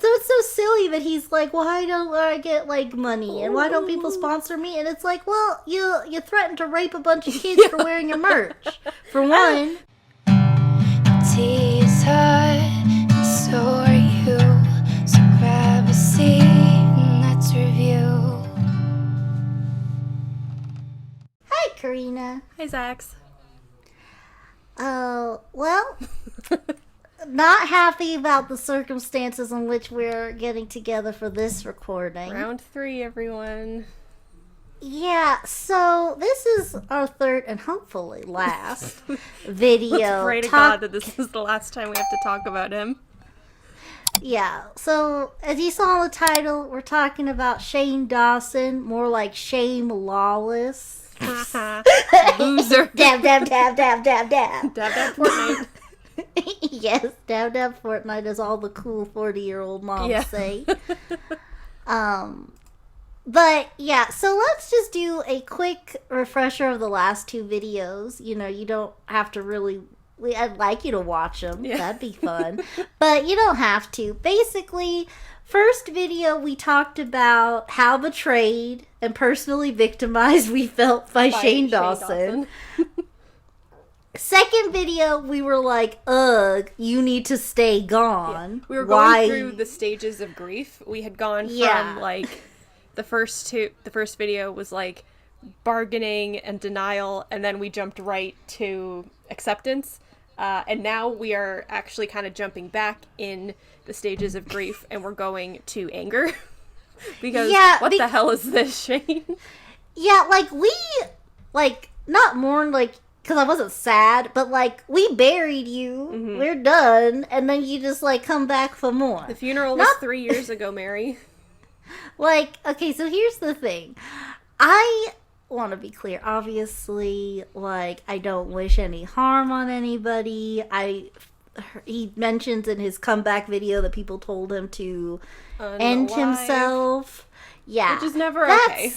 So it's so silly that he's like, why don't I get, like, money? And why don't people sponsor me? And it's like, well, you threatened to rape a bunch of kids for wearing your merch. For one. Tea is hot, and so are you. So grab a seat and let's review. Hi, Karina. Hi, Zax. Well, not happy about the circumstances in which we're getting together for this recording. Round 3, everyone. Yeah, so this is our third and hopefully last video. Let's pray to God that this is the last time we have to talk about him. Yeah, so as you saw in the title, we're talking about Shane Dawson, more like Shame Lawless. Loser. Dab, dab, dab, dab, dab, dab. Dab dab Fortnite. Yes, dab, dab Fortnite, as all the cool 40-year-old moms say. But yeah, so let's just do a quick refresher of the last 2 videos. You know, you don't have to really... I'd like you to watch them. Yeah. That'd be fun. But you don't have to. Basically, first video we talked about how betrayed and personally victimized we felt by Shane Dawson. Second video, we were like, ugh, you need to stay gone. Yeah. We were going through the stages of grief. We had gone from, like, the first video was, like, bargaining and denial, and then we jumped right to acceptance. And now we are actually kind of jumping back in the stages of grief, and we're going to anger. Because what the hell is this, Shane? Yeah, like, we, like, not mourn, like, because I wasn't sad, but, like, we buried you, we're done, and then you just, like, come back for more. The funeral was 3 years ago, Mary. Like, okay, so here's the thing. I want to be clear. Obviously, like, I don't wish any harm on anybody. He mentions in his comeback video that people told him to end himself. Yeah. Which is never okay.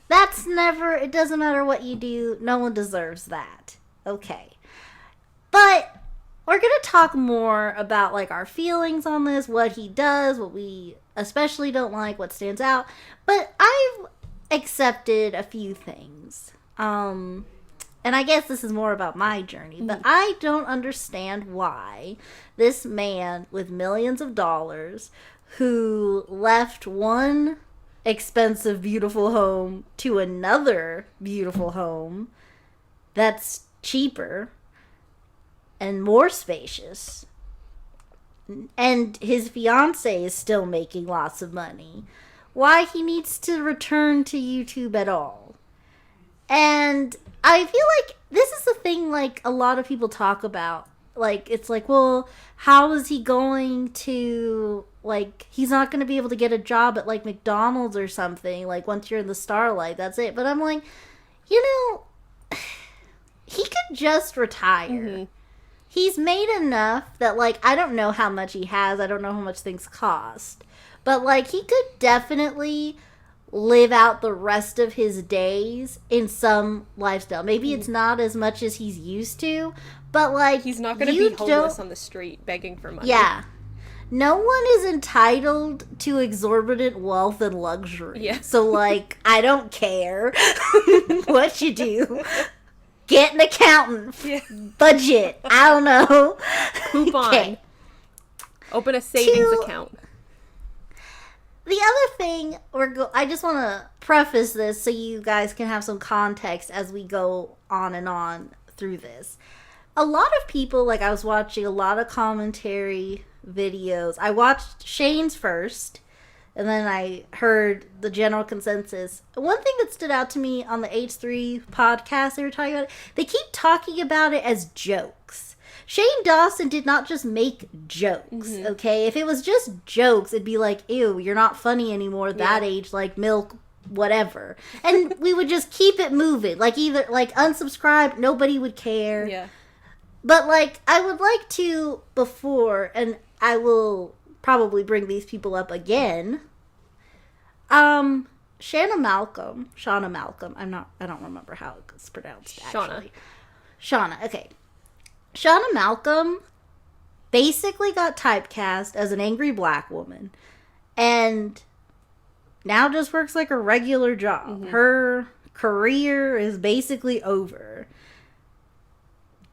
That's never, it doesn't matter what you do. No one deserves that. Okay. But we're going to talk more about, like, our feelings on this, what he does, what we especially don't like, what stands out. But I've accepted a few things. And I guess this is more about my journey, but I don't understand why this man with millions of dollars who left one expensive, beautiful home to another beautiful home that's cheaper and more spacious, and his fiance is still making lots of money, why he needs to return to YouTube at all. And I feel like this is the thing, like, a lot of people talk about. Like, it's like, well, how is he going to, like, he's not going to be able to get a job at, like, McDonald's or something, like, once you're in the starlight, that's it. But I'm like, you know, he could just retire. He's made enough that, like, I don't know how much he has, I don't know how much things cost, but, like, he could definitely live out the rest of his days in some lifestyle. Maybe it's not as much as he's used to, but, like, he's not going to be homeless on the street begging for money. Yeah. No one is entitled to exorbitant wealth and luxury. Yeah. So, like, I don't care what you do. Get an accountant. Yeah. Budget. I don't know. Coupon. Okay. Open a savings account. The other thing, I just want to preface this so you guys can have some context as we go on and on through this. A lot of people, like, I was watching a lot of commentary videos. I watched Shane's first, and then I heard the general consensus. One thing that stood out to me on the H3 podcast, they were talking about it, they keep talking about it as jokes. Shane Dawson did not just make jokes, okay? If it was just jokes, it'd be like, ew, you're not funny anymore, that age, like, milk, whatever. And we would just keep it moving. Like, either, like, unsubscribe, nobody would care. Yeah. But, like, I would like to, before, and I will probably bring these people up again, Shauna Malcolm, I don't remember how it's pronounced, actually. Shauna, okay. Shauna Malcolm basically got typecast as an angry black woman and now just works like a regular job. Her career is basically over.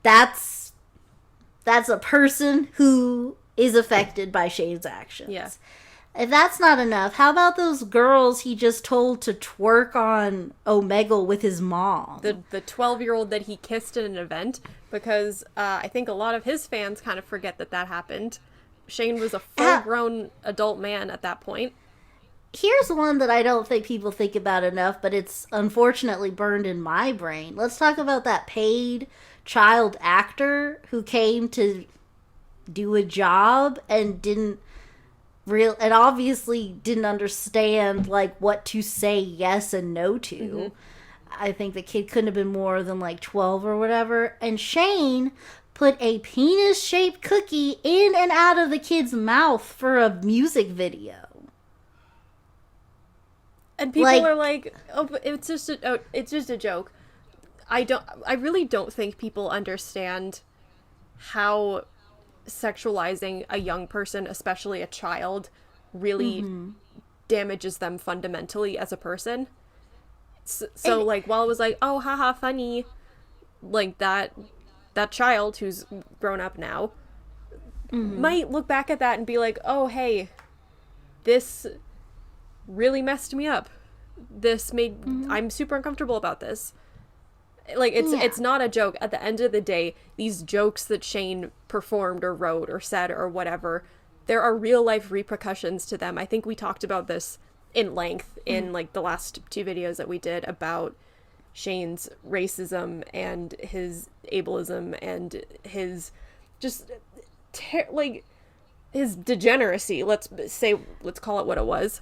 That's a person who is affected by Shane's actions. Yeah. If that's not enough, how about those girls he just told to twerk on Omegle with his mom? The 12-year-old that he kissed at an event, because I think a lot of his fans kind of forget that happened. Shane was a full-grown adult man at that point. Here's one that I don't think people think about enough, but it's unfortunately burned in my brain. Let's talk about that paid child actor who came to do a job and obviously didn't understand like what to say yes and no to. I think the kid couldn't have been more than like 12 or whatever. And Shane put a penis-shaped cookie in and out of the kid's mouth for a music video. And people are like, "Oh, but it's just a joke." I really don't think people understand how sexualizing a young person, especially a child, really damages them fundamentally as a person. So like, while it was like, oh, haha, funny, like that child who's grown up now might look back at that and be like, oh, hey, this really messed me up. This made I'm super uncomfortable about this. Like, it's not a joke. At the end of the day, these jokes that Shane performed or wrote or said or whatever, there are real life repercussions to them. I think we talked about this in length in like the last 2 videos that we did about Shane's racism and his ableism and his just his degeneracy. Let's call it what it was.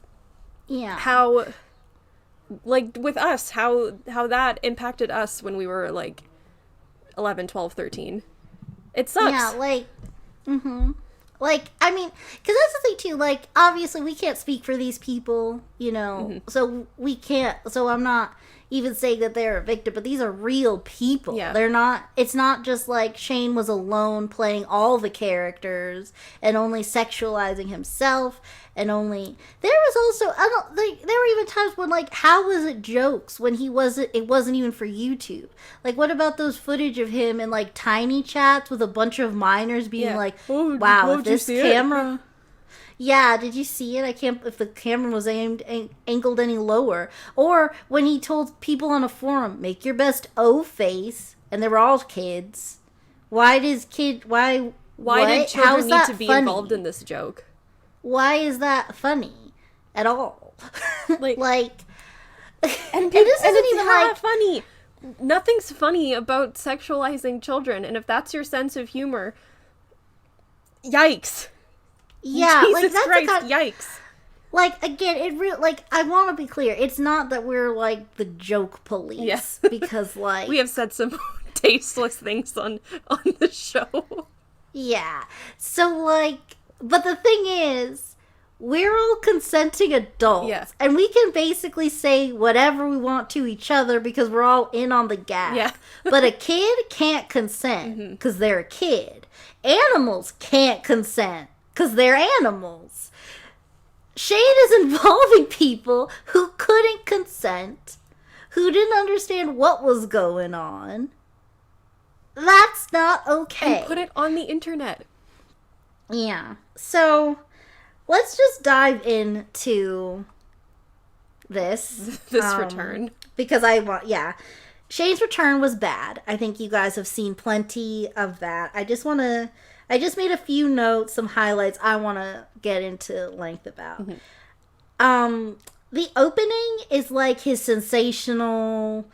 Yeah. How, like, with us, how that impacted us when we were, like, 11, 12, 13. It sucks. Yeah, like, like, I mean, because that's the thing, too, like, obviously we can't speak for these people, you know, so we can't, so I'm not even saying that they're a victim, but these are real people. Yeah. They're not, it's not just like Shane was alone playing all the characters and only sexualizing himself and only, there was also, I don't think, there were even times when like, how was it jokes when it wasn't even for YouTube? Like, what about those footage of him in like tiny chats with a bunch of minors being like, wow, if this camera... Yeah, did you see it? I can't, if the camera was angled any lower. Or when he told people on a forum, make your best O face, and they were all kids. Why did children need to be involved in this joke? Why is that funny at all? Like, and this isn't isn't even like funny. Nothing's funny about sexualizing children, and if that's your sense of humor, yikes. Yeah, Jesus like that's Christ, yikes. Like, again, I want to be clear. It's not that we're like the joke police. Yes. Because like we have said some tasteless things on the show. Yeah. So like, but the thing is, we're all consenting adults. Yeah. And we can basically say whatever we want to each other because we're all in on the gag. Yeah. But a kid can't consent because they're a kid. Animals can't consent because they're animals. Shane is involving people who couldn't consent, who didn't understand what was going on. That's not okay. And put it on the internet. Yeah. So, let's just dive into this. This return. Because Shane's return was bad. I think you guys have seen plenty of that. I just made a few notes, some highlights I want to get into length about. The opening is like his sensational,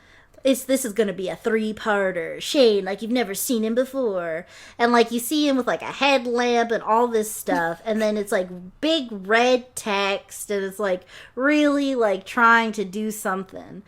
this is going to be a 3-parter. Shane, like you've never seen him before. And like you see him with like a headlamp and all this stuff. And then it's like big red text and it's like really like trying to do something.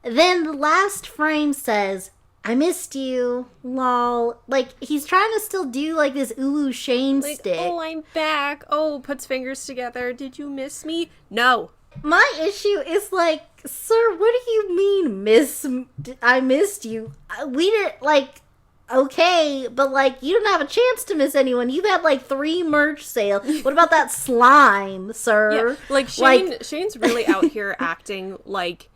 Then the last frame says, I missed you, lol. Like, he's trying to still do, like, this Ulu Shane stick. Oh, I'm back. Oh, puts fingers together. Did you miss me? No. My issue is, like, sir, what do you mean, I missed you? We didn't, like, okay, but like you don't have a chance to miss anyone. You've had like 3 merch sales. What about that slime, sir? Yeah, like Shane's really out here acting like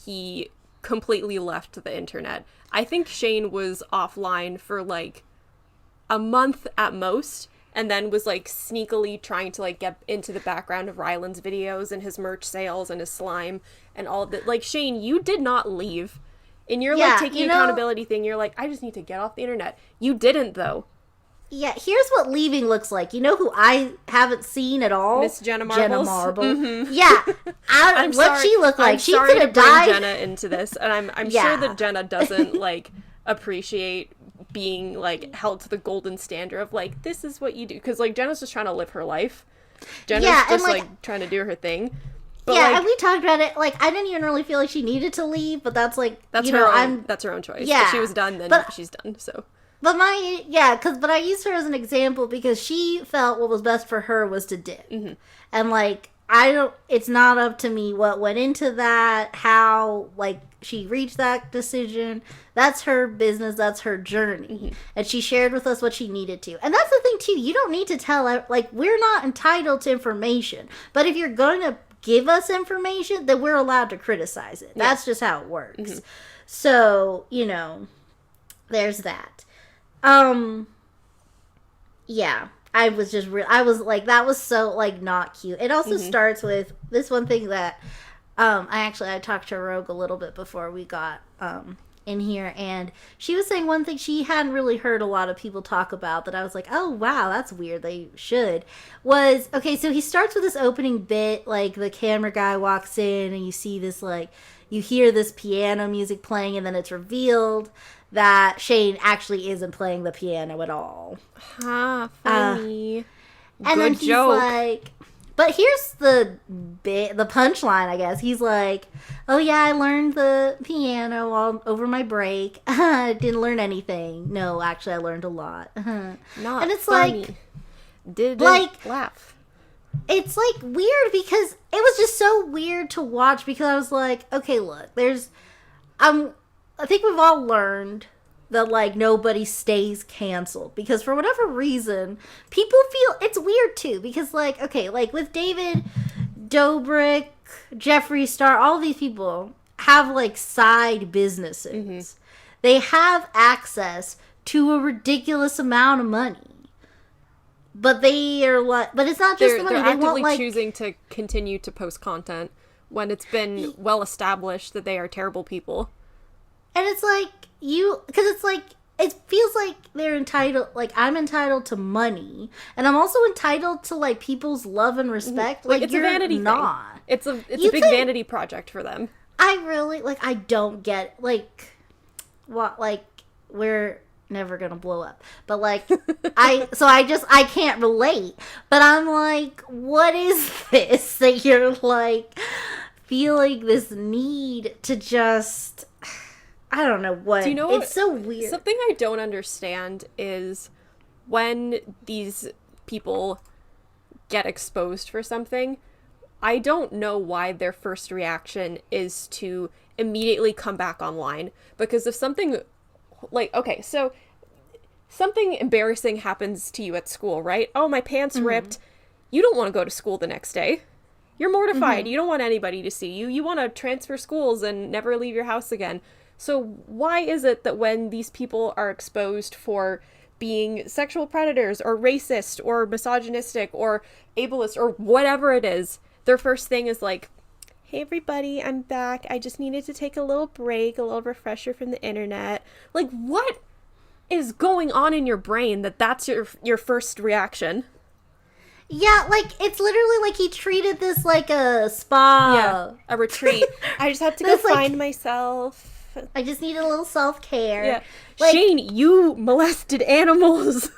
he completely left the internet. I think Shane was offline for like a month at most, and then was like sneakily trying to like get into the background of Ryland's videos and his merch sales and his slime and all of that. Like, Shane, you did not leave. In your like taking accountability thing, you're like, I just need to get off the internet. You didn't, though. Yeah, here's what leaving looks like. You know who I haven't seen at all? Miss Jenna Marbles. Jenna Marble. Mm-hmm. Yeah, I'm what sorry, she looked like. I'm She sorry could have to bring died. Jenna into this, and I'm sure that Jenna doesn't like appreciate being like held to the golden standard of like, this is what you do, because like Jenna's just trying to live her life. Jenna's just like trying to do her thing. But, yeah, like, and we talked about it. Like, I didn't even really feel like she needed to leave, but that's like, that's her own choice. Yeah, if she was done, then she's done. So, but but I used her as an example because she felt what was best for her was to dip, and like it's not up to me what went into that, how like she reached that decision. That's her business. That's her journey, and she shared with us what she needed to. And that's the thing too. You don't need to tell like we're not entitled to information, but if you're going to give us information, then we're allowed to criticize it. That's just how it works. So, there's that. Yeah, I was like, that was so like not cute. It also starts with this one thing that I talked to Rogue a little bit before we got in here, and she was saying one thing she hadn't really heard a lot of people talk about that I was like, oh wow, that's weird, they should, was, okay, so he starts with this opening bit, like the camera guy walks in and you see this, like, you hear this piano music playing, and then it's revealed that Shane actually isn't playing the piano at all. Funny. And good then he's joke. like, but here's the punchline, I guess. He's like, oh yeah, I learned the piano all over my break. I didn't learn anything. No, actually, I learned a lot. Not and it's funny. like, Didn't laugh. It's like weird because it was just so weird to watch, because I was like, okay, look, I think we've all learned that like nobody stays canceled, because for whatever reason people feel it's weird too, because like, okay, like with David Dobrik, Jeffree Star, all these people have like side businesses. They have access to a ridiculous amount of money, but they are like, but it's not just the money. They're they actively want, like, choosing to continue to post content when it's been well established that they are terrible people. And it's like, because it's like, it feels like they're entitled, like, I'm entitled to money, and I'm also entitled to, like, people's love and respect. Like, it's you're a vanity not. thing. It's a big vanity project for them. I really, like, I don't get, like, what, like, we're never gonna blow up. But, like, I can't relate. But I'm like, what is this that you're, like, feeling this need to just... I don't know what. Do you know it's so weird. Something I don't understand is when these people get exposed for something, I don't know why their first reaction is to immediately come back online. Because if something, like, okay, so something embarrassing happens to you at school, right? Oh, my pants ripped. You don't want to go to school the next day. You're mortified. You don't want anybody to see you. You want to transfer schools and never leave your house again. So why is it that when these people are exposed for being sexual predators or racist or misogynistic or ableist or whatever it is, their first thing is like, hey everybody, I'm back. I just needed to take a little break, a little refresher from the internet. Like, what is going on in your brain that's your first reaction? Yeah, like, it's literally like he treated this like a spa. Yeah, a retreat. I just have to go find myself. I just need a little self-care. Yeah. Like, Shane, you molested animals.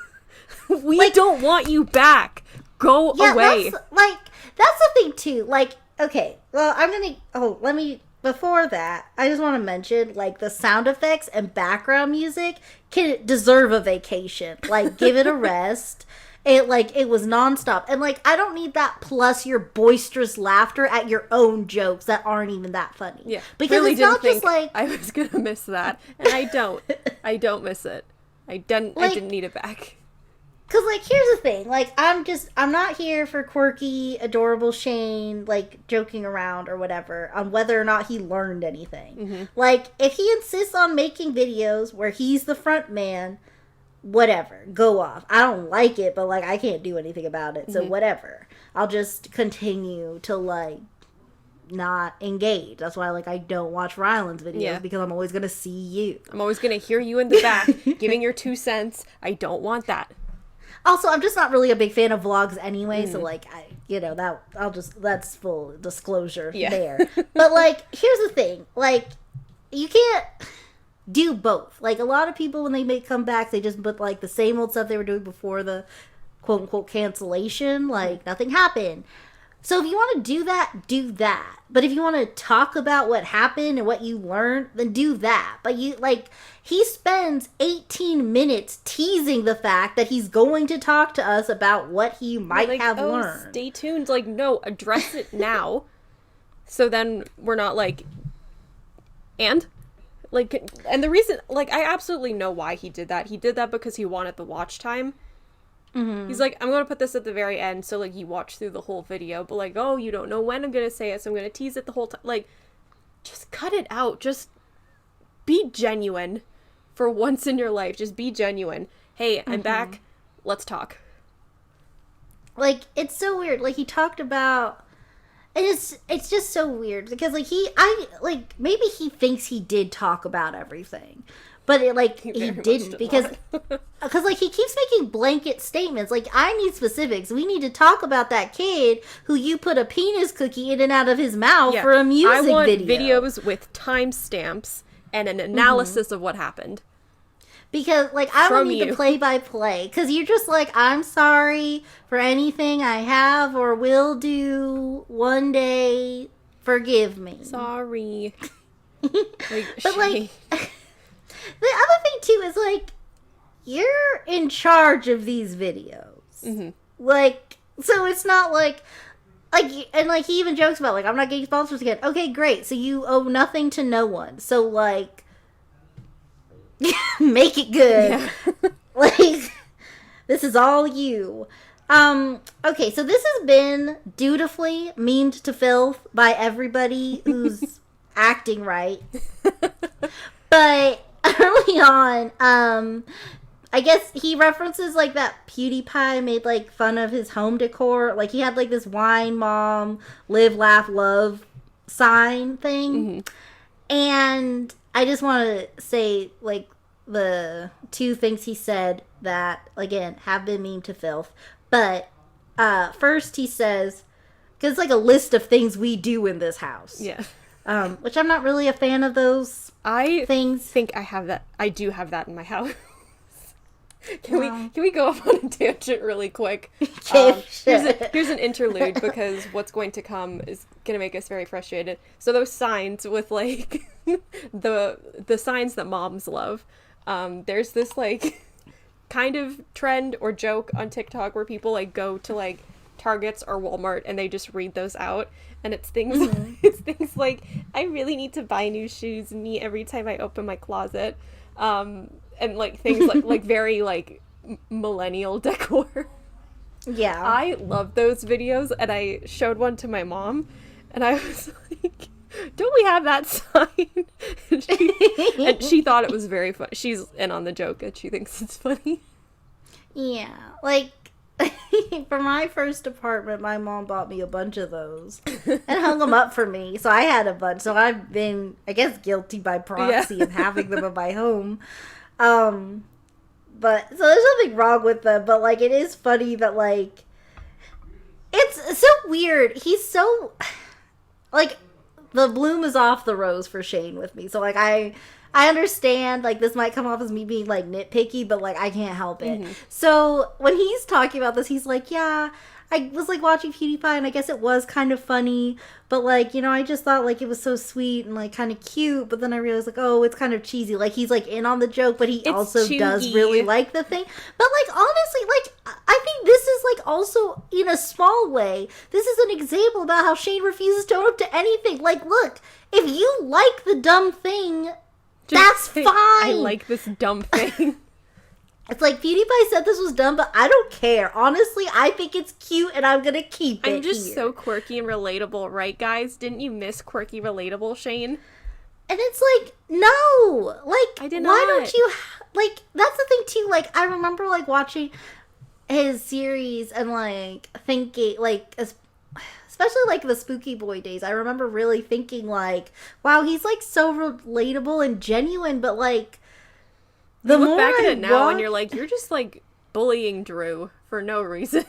We don't want you back. Go away. That's the thing, too. Like, okay, well, before that, I just want to mention, like, the sound effects and background music can deserve a vacation. Like, give it a rest. It was nonstop. And, like, I don't need that plus your boisterous laughter at your own jokes that aren't even that funny. Yeah. Because really it's not just, like... I was going to miss that. And I don't. I don't miss it. I didn't need it back. Because, like, here's the thing. Like, I'm not here for quirky, adorable Shane, like, joking around or whatever on whether or not he learned anything. Mm-hmm. Like, if he insists on making videos where he's the front man, whatever. Go off. I don't like it, but, like, I can't do anything about it. So, whatever. I'll just continue to, like, not engage. That's why, like, I don't watch Ryland's videos because I'm always going to see you. I'm always going to hear you in the back giving your 2 cents. I don't want that. Also, I'm just not really a big fan of vlogs anyway, so, like, that's full disclosure there. But, like, here's the thing. Like, you can't do both. Like, a lot of people, when they make comebacks, they just put, like, the same old stuff they were doing before the quote-unquote cancellation. Like, nothing happened. So if you want to do that, do that. But if you want to talk about what happened and what you learned, then do that. But he spends 18 minutes teasing the fact that he's going to talk to us about what he might have learned. Stay tuned. Like, no, address it now. So then we're not like, and the reason, like, I absolutely know why he did that. He did that because he wanted the watch time. Mm-hmm. He's like, I'm going to put this at the very end so, like, you watch through the whole video. But, like, oh, you don't know when I'm going to say it, so I'm going to tease it the whole time. Like, just cut it out. Just be genuine for once in your life. Just be genuine. Hey, I'm back. Let's talk. Like, it's so weird. Like, he talked about... And it's just so weird. Because, like, maybe he thinks he did talk about everything. But he didn't because like he keeps making blanket statements. Like, I need specifics. We need to talk about that kid who you put a penis cookie in and out of his mouth for a music video. I want videos with timestamps and an analysis of what happened. Because, like, I don't need the play-by-play. Because you're just like, I'm sorry for anything I have or will do one day. Forgive me. Sorry. But, like... The other thing, too, is, like, you're in charge of these videos. Mm-hmm. Like, so it's not like, and, like, he even jokes about, like, I'm not getting sponsors again. Okay, great. So you owe nothing to no one. So, like, make it good. Yeah. Like, this is all you. Okay, so this has been dutifully memed to filth by everybody who's acting right. But... early on, I guess he references, like, that PewDiePie made, like, fun of his home decor. Like, he had, like, this wine mom, live, laugh, love sign thing. Mm-hmm. And I just want to say, like, the 2 things he said that, again, have been memed to filth. But first he says, because it's, like, a list of things we do in this house. Yeah. Which I'm not really a fan of those things. Think I have that. I do have that in my house. Can we go off on a tangent really quick? Here's an interlude because what's going to come is going to make us very frustrated. So those signs with, like, the signs that moms love. There's this, like, kind of trend or joke on TikTok where people, like, go to, like, Targets or Walmart and they just read those out, and it's things things like, I really need to buy new shoes me every time I open my closet, and, like, things like very, like, millennial decor. Yeah, I love those videos, and I showed one to my mom and I was like, don't we have that sign? and she thought it was very funny. She's in on the joke and she thinks it's funny. Yeah, like, for my first apartment, my mom bought me a bunch of those and hung them up for me. So I had a bunch. So I've been, I guess, guilty by proxy of having them in my home. But, so there's nothing wrong with them. But, like, it is funny that, like, it's so weird. He's so, like, the bloom is off the rose for Shane with me. So, like, I understand, like, this might come off as me being, like, nitpicky, but, like, I can't help it. Mm-hmm. So, when he's talking about this, he's like, yeah, I was, like, watching PewDiePie, and I guess it was kind of funny, but, like, you know, I just thought, like, it was so sweet and, like, kind of cute, but then I realized, like, oh, it's kind of cheesy. Like, he's, like, in on the joke, but he also does really like the thing. But, like, honestly, like, I think this is, like, also, in a small way, this is an example about how Shane refuses to own up to anything. Like, look, if you like the dumb thing... That's fine. I like this dumb thing. It's like PewDiePie said this was dumb, but I don't care. Honestly, I think it's cute and I'm gonna keep it. I'm just here. so quirky and relatable, right, guys? Didn't you miss quirky relatable, Shane? And it's like, no! Like, I did why not. don't you... Like, that's the thing, too. Like, I remember, like, watching his series and, like, thinking, like, especially, like, the Spooky Boy days. I remember really thinking, like, wow, he's, like, so relatable and genuine, but, like, the you look more back at I it now and you're like, you're just, like, bullying Drew for no reason.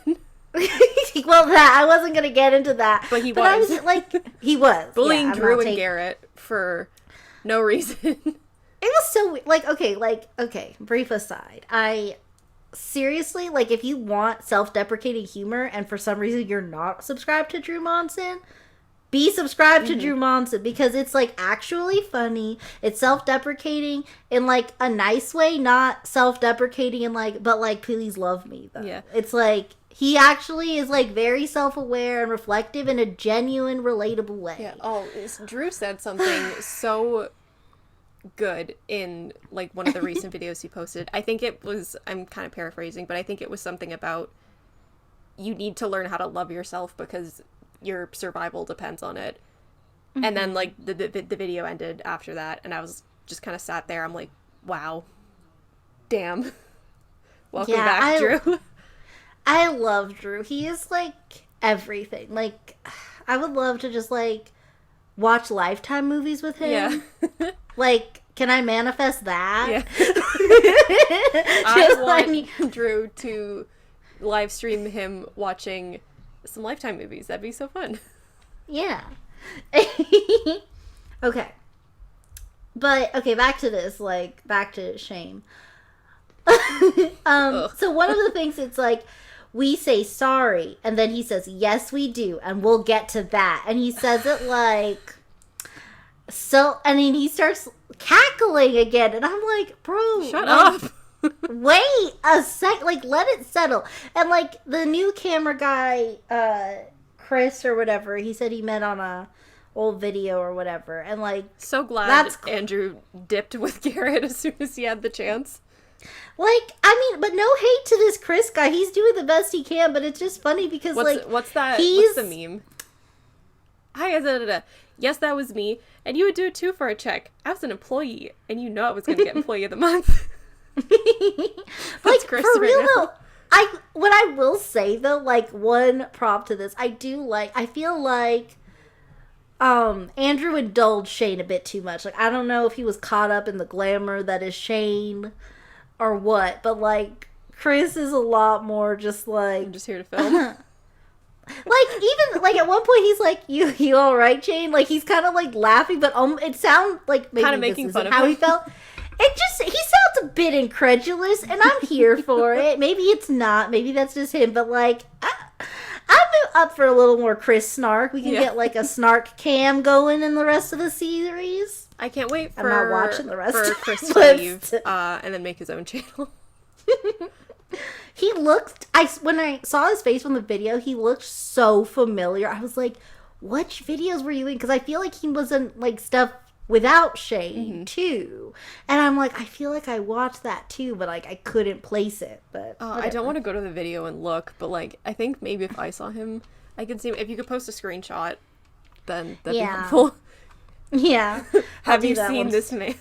Well, that I wasn't gonna get into that, But he I was. was like, he was bullying yeah, Drew and Garrett for no reason. It was so like okay. Brief aside, I seriously like if you want self-deprecating humor and for some reason you're not subscribed to Drew Monson, be subscribed to Drew Monson because it's like actually funny. It's self-deprecating in like a nice way, not self-deprecating in like but like please love me though. Yeah. It's like he actually is like very self-aware and reflective in a genuine, relatable way. Yeah. Oh, Drew said something so good in like one of the recent videos he posted. I think it was, I'm kind of paraphrasing, but I think it was something about you need to learn how to love yourself because your survival depends on it. And then like the video ended after that and I was just kind of sat there. I'm like, wow, damn. Welcome back, Drew. I love Drew. He is like everything. Like I would love to just like watch Lifetime movies with him. Yeah. Like, can I manifest that? Yeah. Just I want Drew to live stream him watching some Lifetime movies. That'd be so fun. Yeah. Okay. But okay, back to this, like back to shame. So one of the things it's like we say sorry and then he says yes we do and we'll get to that and he says it like so and then he starts cackling again and I'm like bro Shut up. wait a sec like let it settle and like the new camera guy Chris or whatever he said he met on a old video or whatever and like So glad that's Andrew dipped with Garrett as soon as he had the chance. Like, I mean, but no hate to this Chris guy. He's doing the best he can, but it's just funny because, What's the meme? Hi, yes, that was me, and you would do it too for a check. I was an employee, and you know I was going to get Employee of the Month. like, Chris for right real now. though, what I will say though, like, one prop to this, I feel like, Andrew indulged Shane a bit too much. Like, I don't know if he was caught up in the glamour that is Shane or what, but like Chris is a lot more just like I'm just here to film. like even like at one point he's like you all right Shane, like he's kind of like laughing but it sounds like maybe Kind of this making isn't fun of how him. he felt. It just he sounds a bit incredulous and I'm here for it. Maybe it's not, maybe that's just him, but like I'm up for a little more Chris snark. We can get like a snark cam going in the rest of the series. I can't wait I'm not watching the rest for of Chris it, to but leave and then make his own channel. He looked, when I saw his face from the video, he looked so familiar. I was like, which videos were you in? Because I feel like he was in, like, stuff without Shane, too. And I'm like, I feel like I watched that, too, but, like, I couldn't place it. But I don't want to go to the video and look, but, like, I think maybe if I saw him, I could see him. If you could post a screenshot, then that'd be helpful. Yeah. Have you seen this man?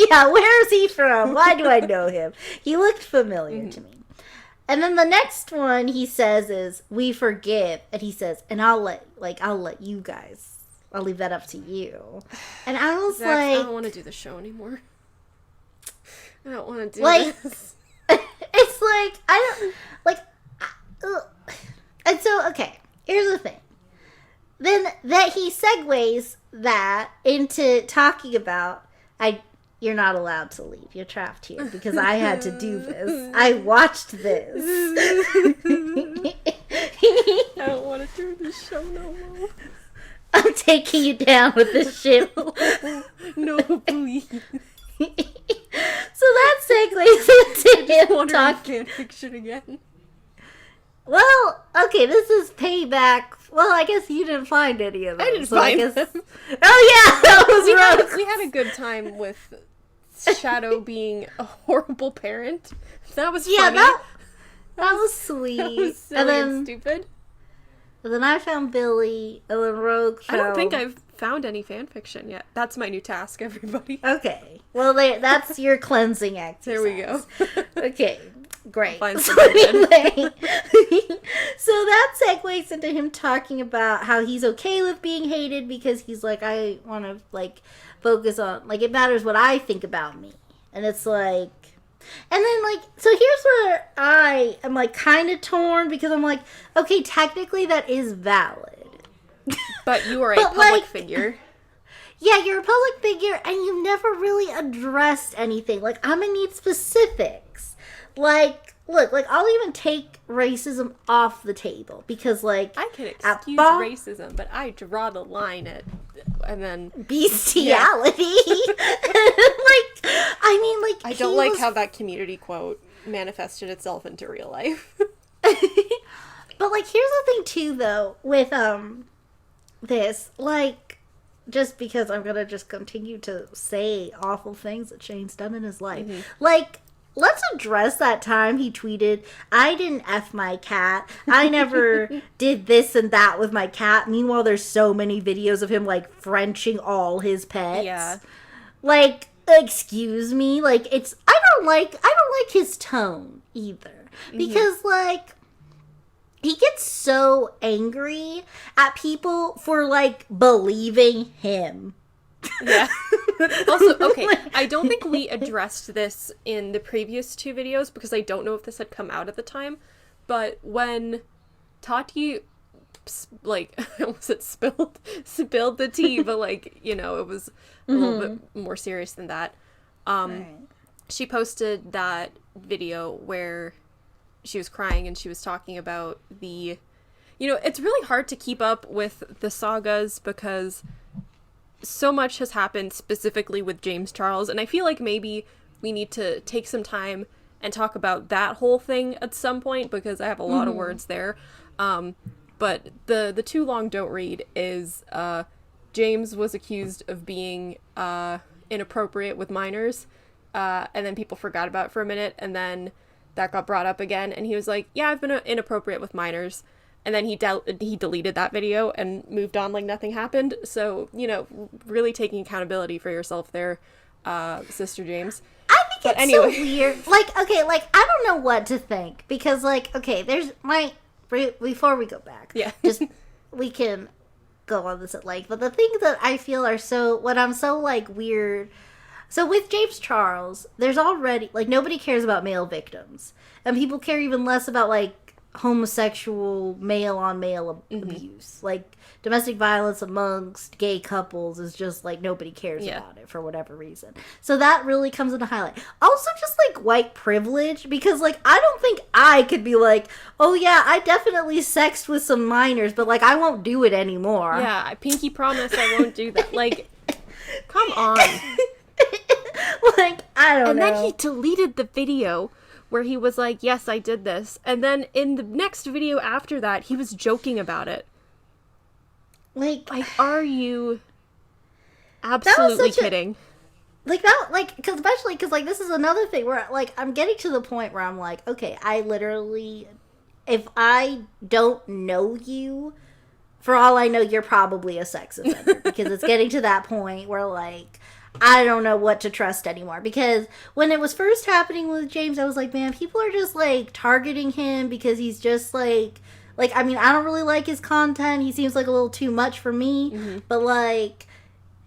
Yeah, where is he from? Why do I know him? He looked familiar to me. And then the next one he says is, we forgive. And he says, and I'll let you guys. I'll leave that up to you. And I was Zach, like... I don't want to do the show anymore. I don't want to do this. It's like, I don't... Like... And so, okay, here's the thing. Then that he segues that into talking about, you're not allowed to leave. You're trapped here because I had to do this. I watched this. I don't want to do this show no more. I'm taking you down with this ship. No, please. So that segues into him talking. Fan fiction again. Well, okay, this is payback. Well, I guess you didn't find any of them. I didn't find them. Oh yeah, that was rough. We had a good time with Shadow being a horrible parent. That was yeah, funny. that was sweet. That was silly and stupid. And then I found Billy, and then Rogue found... I don't think I've found any fan fiction yet. That's my new task, everybody. Okay. Well, that's your cleansing exercise. There we go. Okay. Great. Find So something good. anyway, so that segues into him talking about how he's okay with being hated because he's like, I want to, like, focus on, like, it matters what I think about me. And it's like... And then, like, so here's where I am, like, kind of torn because I'm like, okay, technically that is valid. But you are a But, public like, figure. Yeah, you're a public figure and you've never really addressed anything. Like, I'm gonna need specifics. Like, look, like, I'll even take racism off the table because, like... I can excuse racism, but I draw the line at... And then... Bestiality. Like, I mean, like... I don't like how that community quote manifested itself into real life. But, like, here's the thing, too, though, with, this. Like, just because I'm gonna just continue to say awful things that Shane's done in his life. Mm-hmm. Like... Let's address that time he tweeted, I didn't F my cat. I never did this and that with my cat. Meanwhile, there's so many videos of him, like, Frenching all his pets. Yeah. Like, excuse me? Like, I don't like his tone either. Because, like, he gets so angry at people for, like, believing him. Yeah. Also, okay, I don't think we addressed this in the previous two videos because I don't know if this had come out at the time, but when Tati, like, I almost said spilled the tea, but, like, you know, it was a little bit more serious than that. She posted that video where she was crying and she was talking about the, you know, it's really hard to keep up with the sagas because so much has happened specifically with James Charles, and I feel like maybe we need to take some time and talk about that whole thing at some point because I have a lot of words there. But the too long don't read is James was accused of being inappropriate with minors, and then people forgot about it for a minute, and then that got brought up again, and he was like, yeah, I've been inappropriate with minors. And then he deleted that video and moved on like nothing happened. So, you know, really taking accountability for yourself there, Sister James. I think it's so weird. Like, okay, like, I don't know what to think. Because, like, okay, there's before we go back. Yeah. Just, we can go on this at length. But the things that I feel are what I'm so, like, weird. So with James Charles, there's already, like, nobody cares about male victims. And people care even less about, like, homosexual male-on-male abuse. Like, domestic violence amongst gay couples is just, like, nobody cares about it for whatever reason. So that really comes into highlight. Also, just, like, white privilege, because, like, I don't think I could be like, oh, yeah, I definitely sexed with some minors, but, like, I won't do it anymore. Yeah, I pinky promise I won't do that. Like, come on. Like, I don't know. And then he deleted the video where he was like, yes, I did this. And then in the next video after that, he was joking about it. Like are you absolutely kidding? Because especially, because, like, this is another thing where, like, I'm getting to the point where I'm like, okay, I literally, if I don't know you, for all I know, you're probably a sex offender. Because it's getting to that point where, like, I don't know what to trust anymore. Because when it was first happening with James, I was like, man, people are just, like, targeting him because he's just, like, I mean, I don't really like his content. He seems like a little too much for me. Mm-hmm. But, like,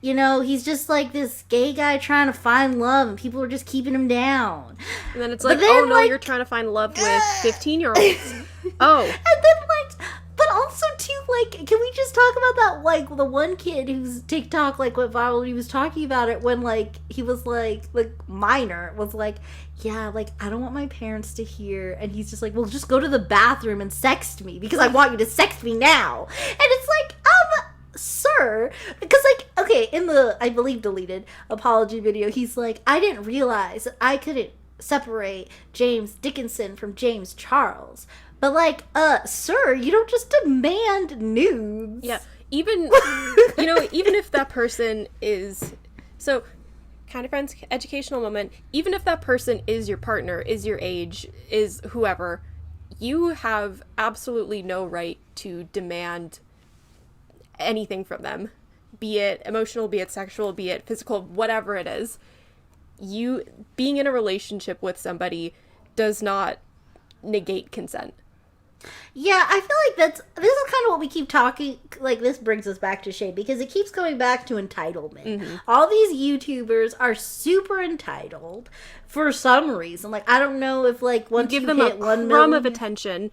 you know, he's just, like, this gay guy trying to find love, and people are just keeping him down. And then it's like, oh, no, like, you're trying to find love with 15-year-olds. Oh. And then, like... But also, too, like, can we just talk about that, like, the one kid whose TikTok, like, went viral, he was talking about it when, like, he was, like, the minor was like, yeah, like, I don't want my parents to hear, and he's just like, well, just go to the bathroom and sext me, because I want you to sext me now. And it's like, sir, because, like, okay, in the, I believe, deleted apology video, he's like, I didn't realize that I couldn't separate James Dickinson from James Charles. But, like, sir, you don't just demand nudes. Yeah, even, you know, even if that person is, so, Kind of Friends educational moment, even if that person is your partner, is your age, is whoever, you have absolutely no right to demand anything from them, be it emotional, be it sexual, be it physical, whatever it is. You being in a relationship with somebody does not negate consent. Yeah, I feel like this is kind of what we keep talking, like, this brings us back to shame, because it keeps going back to entitlement. Mm-hmm. All these YouTubers are super entitled for some reason. Like, I don't know if, like, once you give them hit 1 crumb of attention,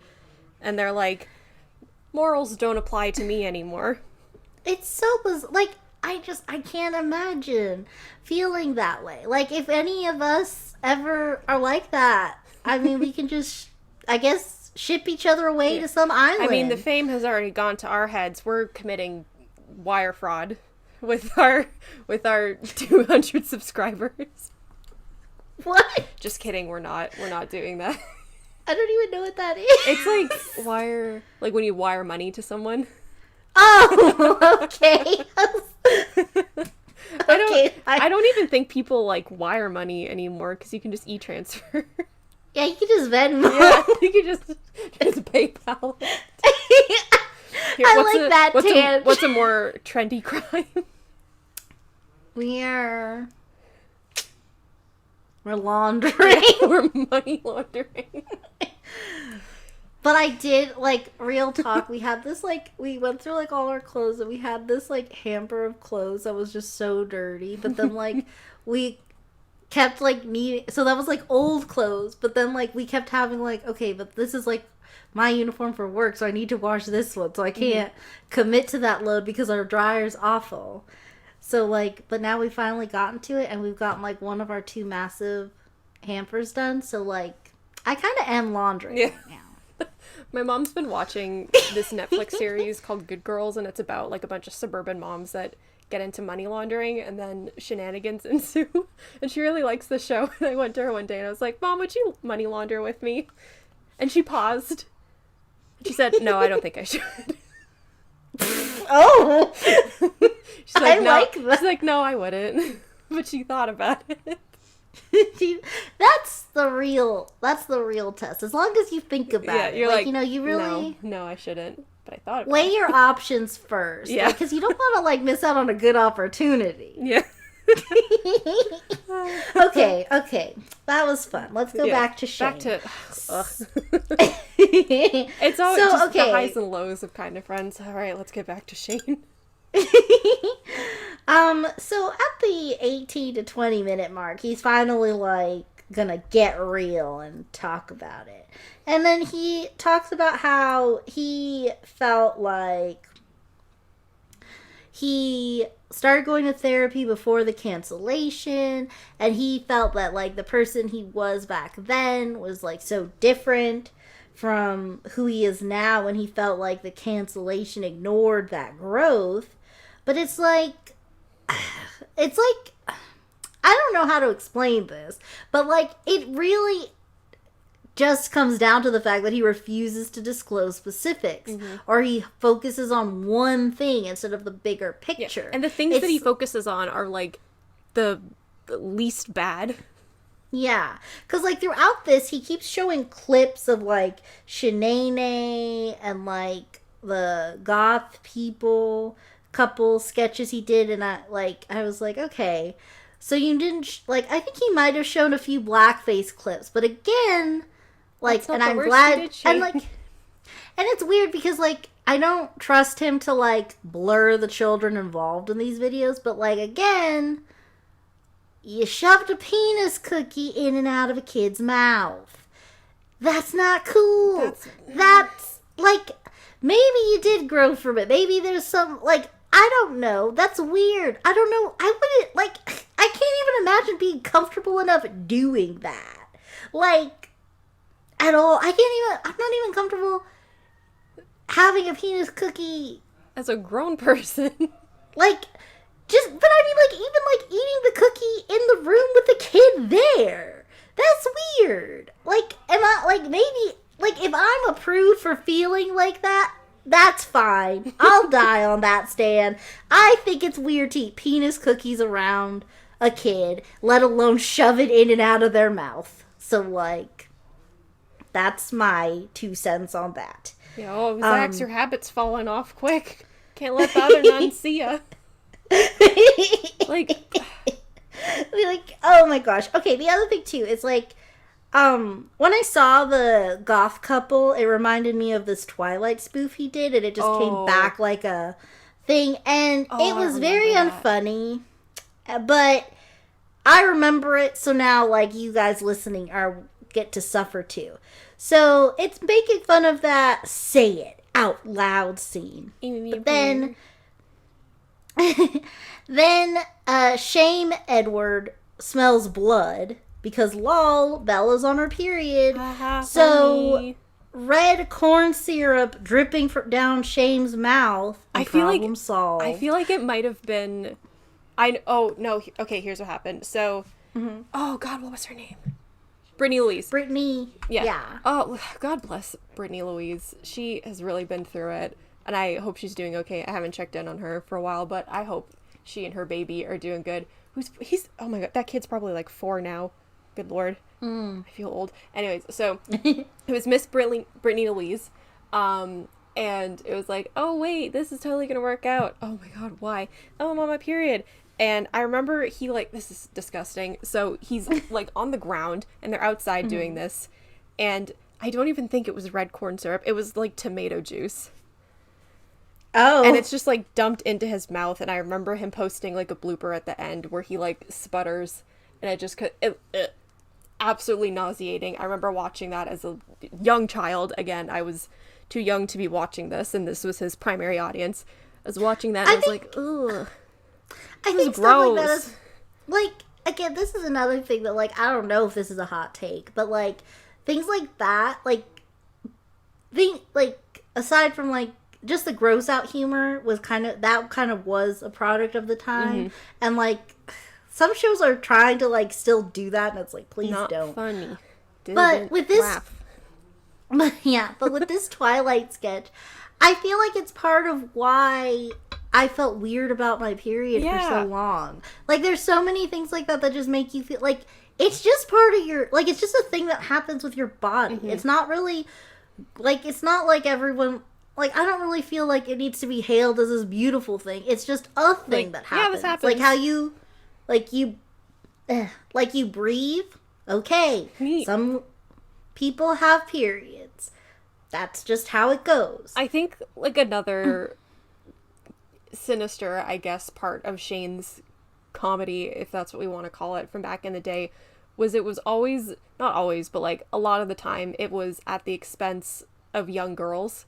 and they're like, morals don't apply to me anymore. It's so bizarre. Like, I can't imagine feeling that way. Like, if any of us ever are like that, I mean, we can just, I guess, ship each other away to some island. I mean, the fame has already gone to our heads. We're committing wire fraud with our 200 subscribers. What? Just kidding. We're not doing that. I don't even know what that is. It's like when you wire money to someone. Oh, okay. I don't even think people like wire money anymore because you can just e-transfer. Yeah, you can just Venmo. Yeah, you can just PayPal. Here, What's a more trendy crime? We're laundering. We're money laundering. But I did, like, real talk, we had this, like, we went through, like, all our clothes, and we had this, like, hamper of clothes that was just so dirty, but then, like, we kept, like, needing, so that was, like, old clothes, but then, like, we kept having, like, okay, but this is, like, my uniform for work, so I need to wash this one, so I can't commit to that load because our dryer's awful. So, like, but now we finally gotten to it, and we've gotten, like, one of our 2 massive hampers done, so, like, I kind of am laundering right now. My mom's been watching this Netflix series called Good Girls, and it's about, like, a bunch of suburban moms that get into money laundering, and then shenanigans ensue. And she really likes the show. And I went to her one day, and I was like, Mom, would you money launder with me? And she paused. She said, no, I don't think I should. Oh! She's like, I no. like that. She's like, no, I wouldn't. But she thought about it. That's the real test. As long as you think about it. You're like, you know, you really... No, I shouldn't. But I thought about weigh your options first. Yeah. Because you don't want to, like, miss out on a good opportunity. Yeah. Okay. That was fun. Let's go back to Shane. Back to... It's always just the highs and lows of Kind of Friends. All right, let's get back to Shane. So at the 18 to 20 minute mark, he's finally, like, gonna get real and talk about it. And then he talks about how he felt like he started going to therapy before the cancellation, and he felt that, like, the person he was back then was, like, so different from who he is now, and he felt like the cancellation ignored that growth. But it's like, I don't know how to explain this, but, like, it really just comes down to the fact that he refuses to disclose specifics, or he focuses on one thing instead of the bigger picture. Yeah. And the things that he focuses on are, like, the least bad. Yeah, because, like, throughout this, he keeps showing clips of, like, Shanae and, like, the goth couple sketches he did, and I was like, okay, so you didn't, like, I think he might have shown a few blackface clips, but again, like, and I'm glad, and, like, and it's weird because, like, I don't trust him to, like, blur the children involved in these videos, but, like, again, you shoved a penis cookie in and out of a kid's mouth. That's not cool. That's, like, maybe you did grow from it. Maybe there's some, like, I don't know. That's weird. I don't know. I wouldn't, like, I can't even imagine being comfortable enough doing that. Like, at all. I'm not even comfortable having a penis cookie. As a grown person. Like, but I mean, like, even, like, eating the cookie in the room with the kid there. That's weird. Like, am I, like, maybe, like, if I'm a prude for feeling like that, that's fine. I'll die on that stand. I think it's weird to eat penis cookies around a kid, let alone shove it in and out of their mouth. So, like, that's my 2 cents on that. Yeah, Zach's, your habit's falling off quick. Can't let the other nun see ya. Like, oh my gosh. Okay, the other thing too is like, when I saw the goth couple, it reminded me of this Twilight spoof he did, and it just came back like a thing, and it was very unfunny, but I remember it, so now, like, you guys listening get to suffer too. So, it's making fun of that say it out loud scene. But then shame Edward smells blood because lol, Bella's on her period. So funny. Red corn syrup dripping down Shame's mouth. And problem solved. I feel like it might have been. Okay, here's what happened. So, oh God, what was her name? Brittany Louise. Brittany. Yeah. Oh, God bless Brittany Louise. She has really been through it, and I hope she's doing okay. I haven't checked in on her for a while, but I hope she and her baby are doing good. Oh my God, that kid's probably like 4 now. Good Lord. I feel old. Anyways, so it was Miss Brittany Louise, and it was like, oh wait, this is totally gonna work out. Oh my God, why? Oh, I'm on my period. And I remember he, like, this is disgusting. So he's like on the ground and they're outside doing this. And I don't even think it was red corn syrup. It was like tomato juice. Oh. And it's just like dumped into his mouth. And I remember him posting like a blooper at the end where he like sputters. And I just absolutely nauseating. I remember watching that as a young child. Again, I was too young to be watching this. And this was his primary audience. I was watching that and I was like, ugh. I think stuff like that is, like, again, this is another thing that, like, I don't know if this is a hot take, but, like, things like that, like, aside from, like, just the gross out humor was kind of was a product of the time, and, like, some shows are trying to, like, still do that, and it's like, please not don't. Funny. But with this, but with this Twilight sketch, I feel like it's part of why I felt weird about my period for so long. Like, there's so many things like that just make you feel like it's just part of your, like, it's just a thing that happens with your body. It's not really, like, it's not like everyone, like, I don't really feel like it needs to be hailed as this beautiful thing. It's just a thing that happens. Yeah, this happens. Like how you, like you breathe. Okay. Some people have periods. That's just how it goes. I think, like, another sinister, I guess, part of Shane's comedy, if that's what we want to call it, from back in the day, was it was always, not always, but, like, a lot of the time, it was at the expense of young girls.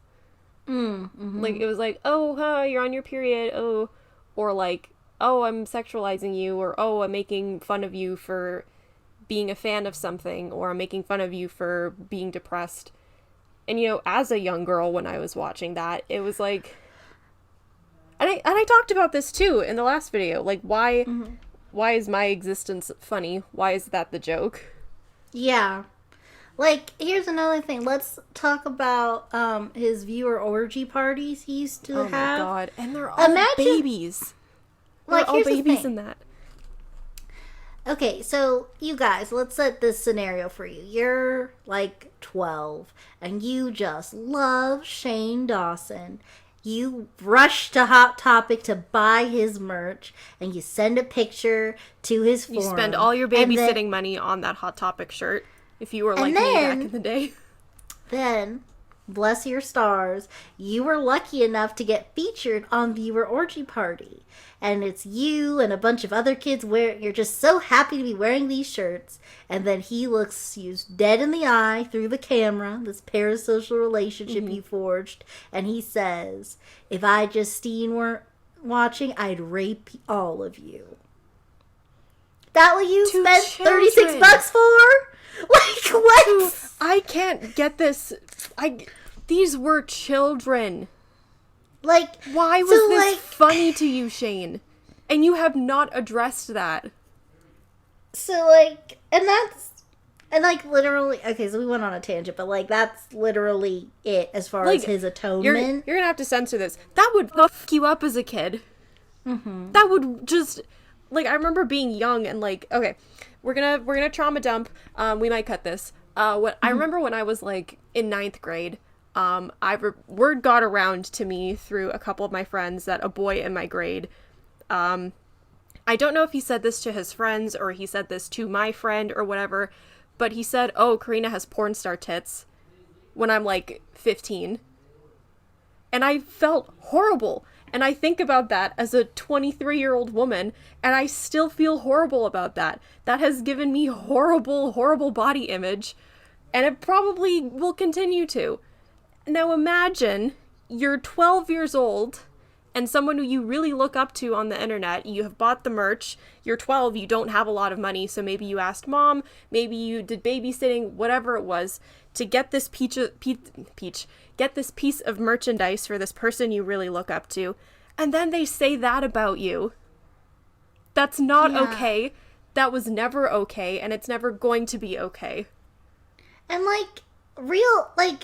Like, it was like, oh, you're on your period, oh, or, like, oh, I'm sexualizing you, or, oh, I'm making fun of you for being a fan of something, or I'm making fun of you for being depressed. And, you know, as a young girl, when I was watching that, it was like, and I talked about this too in the last video. Like, why is my existence funny? Why is that the joke? Yeah. Like, here's another thing. Let's talk about his viewer orgy parties he used to have. Oh my God. And they're all babies. They're all babies in that. Okay, so you guys, let's set this scenario for you. You're like 12 and you just love Shane Dawson. You rush to Hot Topic to buy his merch and you send a picture to his forum. You spend all your babysitting money on that Hot Topic shirt if you were like me back in the day. Then, bless your stars, you were lucky enough to get featured on Viewer Orgy Party. And it's you and a bunch of other kids you're just so happy to be wearing these shirts. And then he looks you dead in the eye through the camera, this parasocial relationship you forged. And he says, if I Justine weren't watching, I'd rape all of you. That what you spent $36 for? Like, what? I can't get this. These were children. Like, why was this funny to you, Shane? And you have not addressed that. So, like, and literally, okay, so we went on a tangent, but, like, that's literally it as far as his atonement. You're gonna have to censor this. That would fuck you up as a kid. That would just, like, I remember being young and like, okay, we're gonna trauma dump. We might cut this. I remember when I was like in 9th grade, word got around to me through a couple of my friends that a boy in my grade, I don't know if he said this to his friends or he said this to my friend or whatever, but he said, "Oh, Karina has porn star tits," when I'm like 15. And I felt horrible. And I think about that as a 23-year-old woman, and I still feel horrible about that. That has given me horrible, horrible body image, and it probably will continue to. Now imagine you're 12 years old, and someone who you really look up to on the internet, you have bought the merch, you're 12, you don't have a lot of money, so maybe you asked mom, maybe you did babysitting, whatever it was, to get this get this piece of merchandise for this person you really look up to, and then they say that about you. That's not okay. That was never okay, and it's never going to be okay. And like,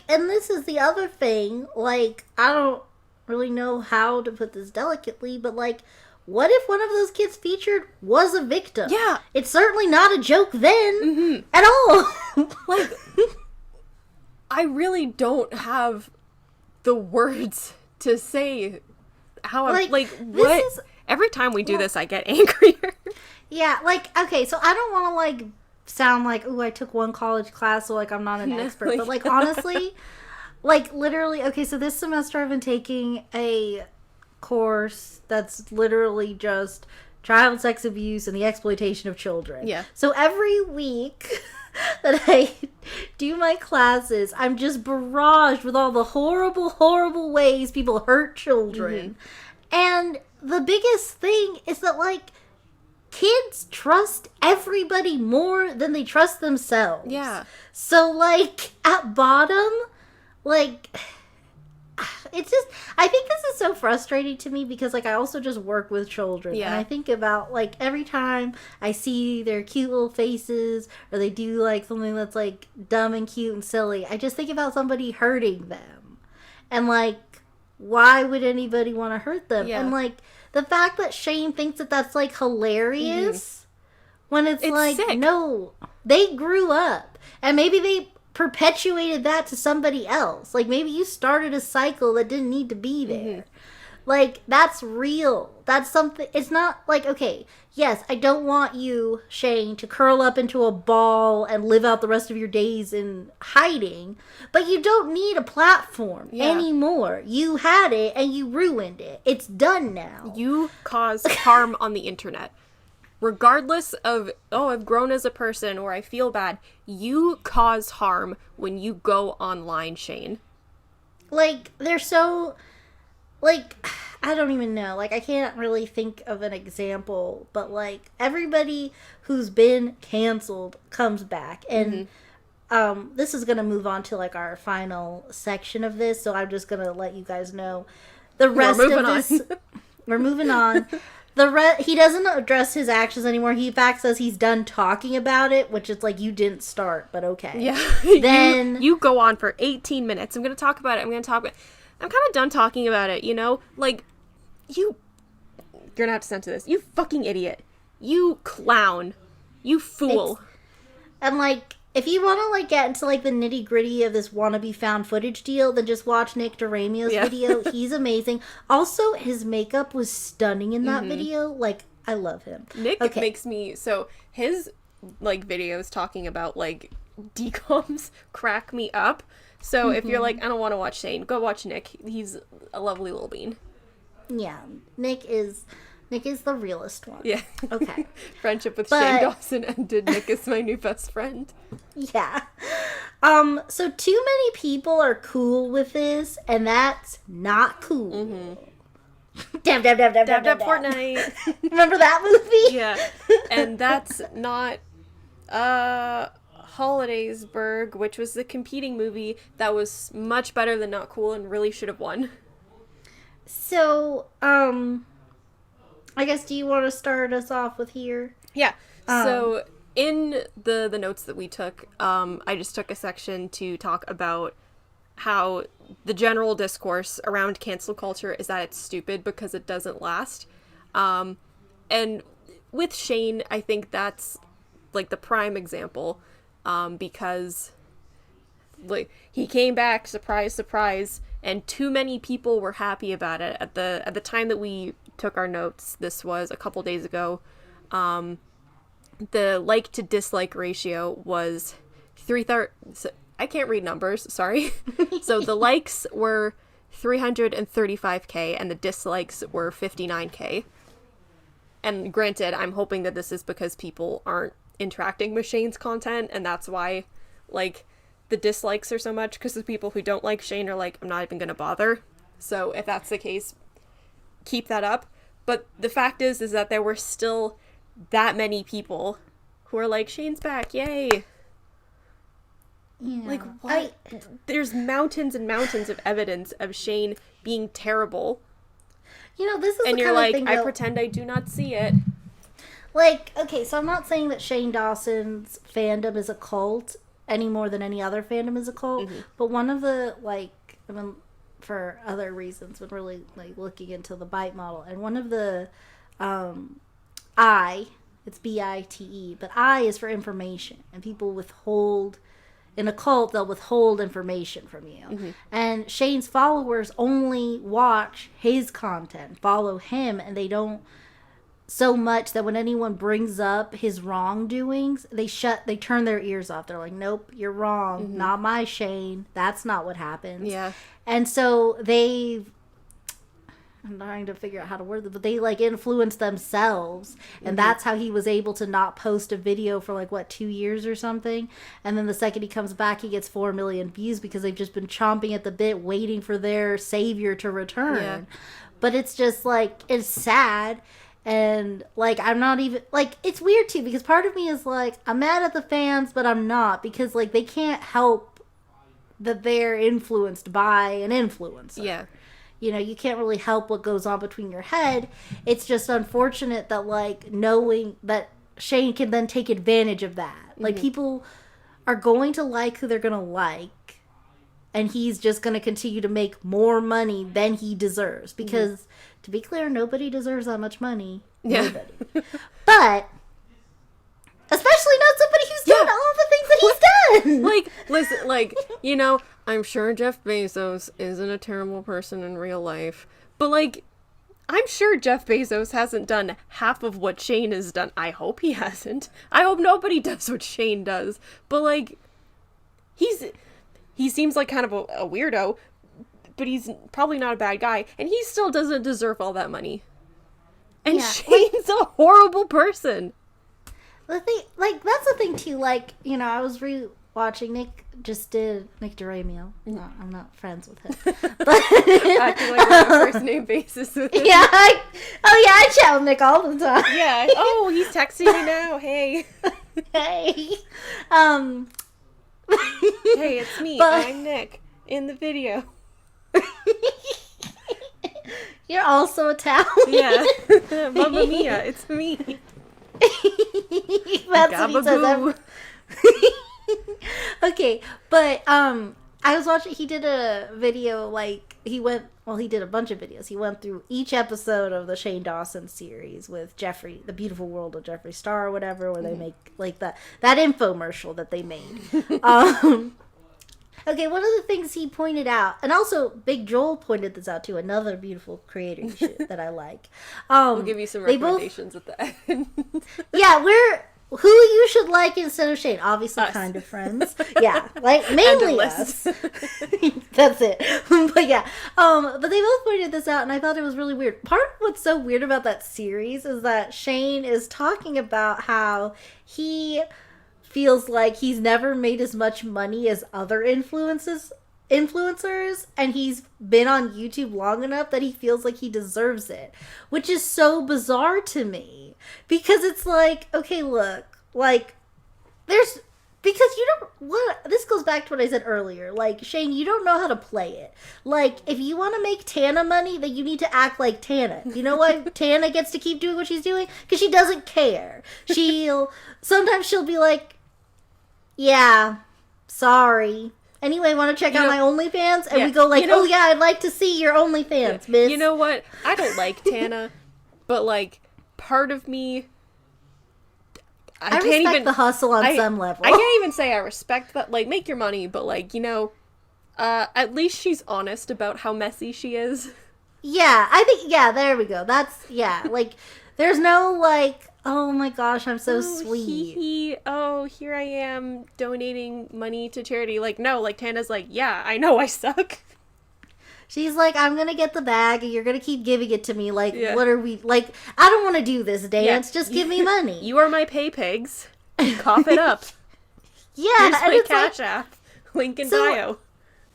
and this is the other thing, like, I don't really know how to put this delicately, but like, what if one of those kids featured was a victim? Yeah. It's certainly not a joke then at all. Like, I really don't have the words to say how I'm, like what? Every time we do this, I get angrier. Yeah, like, okay, so I don't want to, like, sound like, ooh, I took one college class, so, like, I'm not an expert. But, like, honestly, like, literally, okay, so this semester I've been taking a course that's literally just child sex abuse and the exploitation of children. Yeah. So every week that I do my classes, I'm just barraged with all the horrible, horrible ways people hurt children. And the biggest thing is that, like, kids trust everybody more than they trust themselves. Yeah. So, like, at bottom, like, it's just, I think this is so frustrating to me because, like, I also just work with children. Yeah. And I think about, like, every time I see their cute little faces or they do, like, something that's, like, dumb and cute and silly, I just think about somebody hurting them. And, like, why would anybody want to hurt them? Yeah. And, like, the fact that Shane thinks that that's, like, hilarious when it's like, sick. No, they grew up. And maybe they perpetuated that to somebody else. Like, maybe you started a cycle that didn't need to be there. Like, that's real. That's something. It's not like, okay, yes, I don't want you, Shane, to curl up into a ball and live out the rest of your days in hiding, but you don't need a platform anymore. You had it and you ruined it. It's done now. You cause harm on the internet. Regardless of, oh, I've grown as a person or I feel bad, you cause harm when you go online, Shane. Like, they're so, like, I don't even know. Like, I can't really think of an example, but, like, everybody who's been canceled comes back. And this is going to move on to, like, our final section of this, so I'm just going to let you guys know the rest of this. We're moving on. He doesn't address his actions anymore. He in fact says he's done talking about it, which is like, you didn't start, but okay. Yeah. Then you go on for 18 minutes. I'm going to talk about it. I'm kind of done talking about it, you know? Like, you're going to have to censor this. You fucking idiot. You clown. You fool. And, like, if you want to, like, get into, like, the nitty-gritty of this wannabe found footage deal, then just watch Nick DeRamio's video. He's amazing. Also, his makeup was stunning in that video. Like, I love him. Nick makes me... So, his, like, videos talking about, like, decoms crack me up. So, if you're like, I don't want to watch Shane, go watch Nick. He's a lovely little bean. Yeah. Nick is the realest one. Yeah. Okay. Friendship with Shane Dawson ended. Nick is my new best friend. Yeah. So too many people are cool with this, and that's not cool. Dab, dab, dab, dab, dab, dab, dab. Fortnite. Remember that movie? Yeah. And that's not Holidaysburg, which was the competing movie that was much better than Not Cool and really should have won. So, I guess, do you want to start us off with here? Yeah. So in the notes that we took, I just took a section to talk about how the general discourse around cancel culture is that it's stupid because it doesn't last. And with Shane, I think that's like the prime example, because like he came back, surprise, surprise, and too many people were happy about it. At the time that we took our notes, this was a couple days ago, the like to dislike ratio was 3/3. I can't read numbers, sorry. So the likes were 335K and the dislikes were 59K. And granted, I'm hoping that this is because people aren't interacting with Shane's content, and that's why, like, the dislikes are so much, because the people who don't like Shane are like, I'm not even gonna bother. So if that's the case, keep that up. But the fact is that there were still that many people who are like, Shane's back, yay! Yeah. Like, what? There's mountains and mountains of evidence of Shane being terrible. You know, this is and the you're kind like, of thing I that, pretend I do not see it. like, okay, so I'm not saying that Shane Dawson's fandom is a cult any more than any other fandom is a cult, but one of the, like, I mean, for other reasons, when really, like, looking into the BITE model, and one of the, it's BITE, but I is for information, and people withhold, in a cult, they'll withhold information from you. And Shane's followers only watch his content, follow him, and they don't so much that when anyone brings up his wrongdoings, they turn their ears off. They're like, nope, you're wrong. Not my Shane. That's not what happens. Yeah. And so I'm trying to figure out how to word it, but they, like, influence themselves, and that's how he was able to not post a video for, like, 2 years or something, and then the second he comes back, he gets 4 million views because they've just been chomping at the bit waiting for their savior to return. Yeah. But it's just, like, it's sad, and, like, I'm not even, like, it's weird, too, because part of me is, like, I'm mad at the fans, but I'm not, because, like, they can't help that they're influenced by an influencer. Yeah. You know, you can't really help what goes on between your head. It's just unfortunate that, like, knowing that Shane can then take advantage of that. Like, people are going to like who they're going to like, and he's just going to continue to make more money than he deserves. Because, to be clear, nobody deserves that much money. Yeah. Nobody. But, especially not somebody who's done all the things that he's done. Like, listen, like, you know, I'm sure Jeff Bezos isn't a terrible person in real life, but, like, I'm sure Jeff Bezos hasn't done half of what Shane has done. I hope he hasn't. I hope nobody does what Shane does. But, like, he seems like kind of a weirdo, but he's probably not a bad guy, and he still doesn't deserve all that money. And Shane's a horrible person. The thing, like, that's the thing, too. Like, you know, I was watching Nick DeRamio. No, I'm not friends with him. But Acting like we're on a first name basis with him. yeah, I chat with Nick all the time. Yeah. Oh, he's texting me now. Hey. Hey. Hey, it's me. But- I'm Nick in the video. You're also Italian. Yeah. Mamma mia, it's me. That's what he says. Gabagoo. Okay, but I was watching. He did a video. Like, he did a bunch of videos. He went through each episode of the Shane Dawson series with Jeffree, The Beautiful World of Jeffree Star or whatever, where they make, like, that infomercial that they made. Okay, one of the things he pointed out, and also Big Joel pointed this out too, another beautiful creator you should, that I like. We'll give you some they both- recommendations at the end. Yeah, who you should like instead of Shane. Obviously, Us. kind of friends. Yeah, like, mainly list. us. That's it. But yeah, but they both pointed this out, and I thought it was really weird. Part of what's so weird about that series is that Shane is talking about how he feels like he's never made as much money as other influencers, and he's been on YouTube long enough that he feels like he deserves it, which is so bizarre to me, because it's like, okay, look, like, this goes back to what I said earlier, like, Shane, you don't know how to play it. Like, if you want to make Tana money, then you need to act like Tana. You know why Tana gets to keep doing what she's doing? Because she doesn't care. Sometimes she'll be like, yeah, sorry. Anyway, want to check out my OnlyFans? And we go like, oh yeah, I'd like to see your OnlyFans, miss. You know what? I don't like Tana, but, like, part of me I respect the hustle on some level. I can't even say I respect that. Like, make your money, but like, at least she's honest about how messy she is. Yeah, I think, yeah, there we go. That's, yeah, like, there's no, like, oh my gosh, I'm so sweet. Oh, here I am donating money to charity. Like, no, like, Tana's like, yeah, I know I suck. She's like, I'm gonna get the bag and you're gonna keep giving it to me. Like, what are we, like, I don't want to do this dance. Just give me money. You are my pay pigs. Cough it up. Yeah, here's my it's Cash App. Link in bio.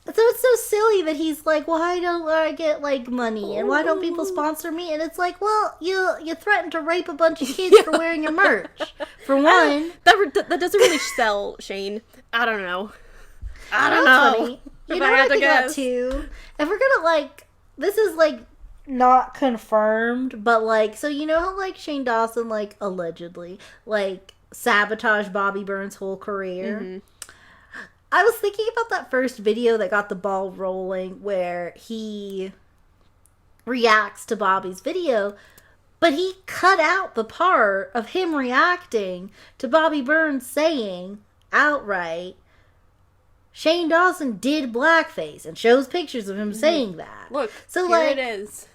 So it's so silly that he's like, why don't I get, like, money? And why don't people sponsor me? And it's like, well, you threatened to rape a bunch of kids for wearing your merch. For one. That doesn't really sell, Shane. I don't know. I don't know. Funny. You know what I think about, too? If we're gonna, like, this is, like, not confirmed, but, like, so you know how, like, Shane Dawson, like, allegedly, like, sabotaged Bobby Burns' whole career? Mm-hmm. I was thinking about that first video that got the ball rolling where he reacts to Bobby's video, but he cut out the part of him reacting to Bobby Burns saying outright, Shane Dawson did blackface, and shows pictures of him saying that. Look, so here like, it is.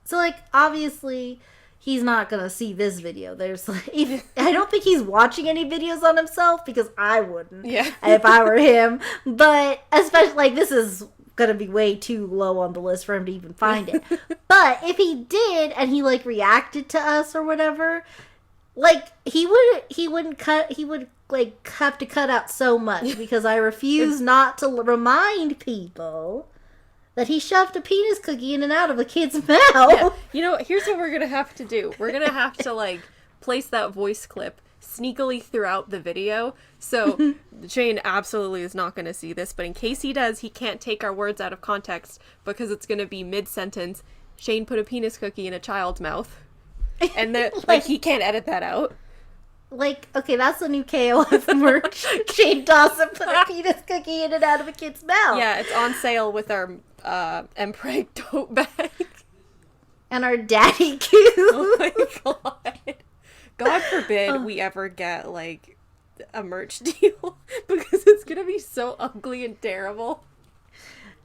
So, like, obviously, he's not gonna see this video. There's, like, I don't think he's watching any videos on himself, because I wouldn't. Yeah. If I were him. But, especially, like, this is gonna be way too low on the list for him to even find it. But, if he did, and he, like, reacted to us or whatever, like, he would, like, have to cut out so much, because I refuse not to remind people that he shoved a penis cookie in and out of a kid's mouth. Yeah. You know, here's what we're gonna have to do. We're gonna have to, like, place that voice clip sneakily throughout the video. So Shane absolutely is not gonna see this, but in case he does, he can't take our words out of context, because it's gonna be mid-sentence, Shane put a penis cookie in a child's mouth. And then, like, he can't edit that out. Like, okay, that's the new KOF merch. Shane Dawson put a penis cookie in and out of a kid's mouth. Yeah, it's on sale with our Empreg tote bag. And our daddy goo. Oh my god. God forbid we ever get, like, a merch deal, because it's gonna be so ugly and terrible.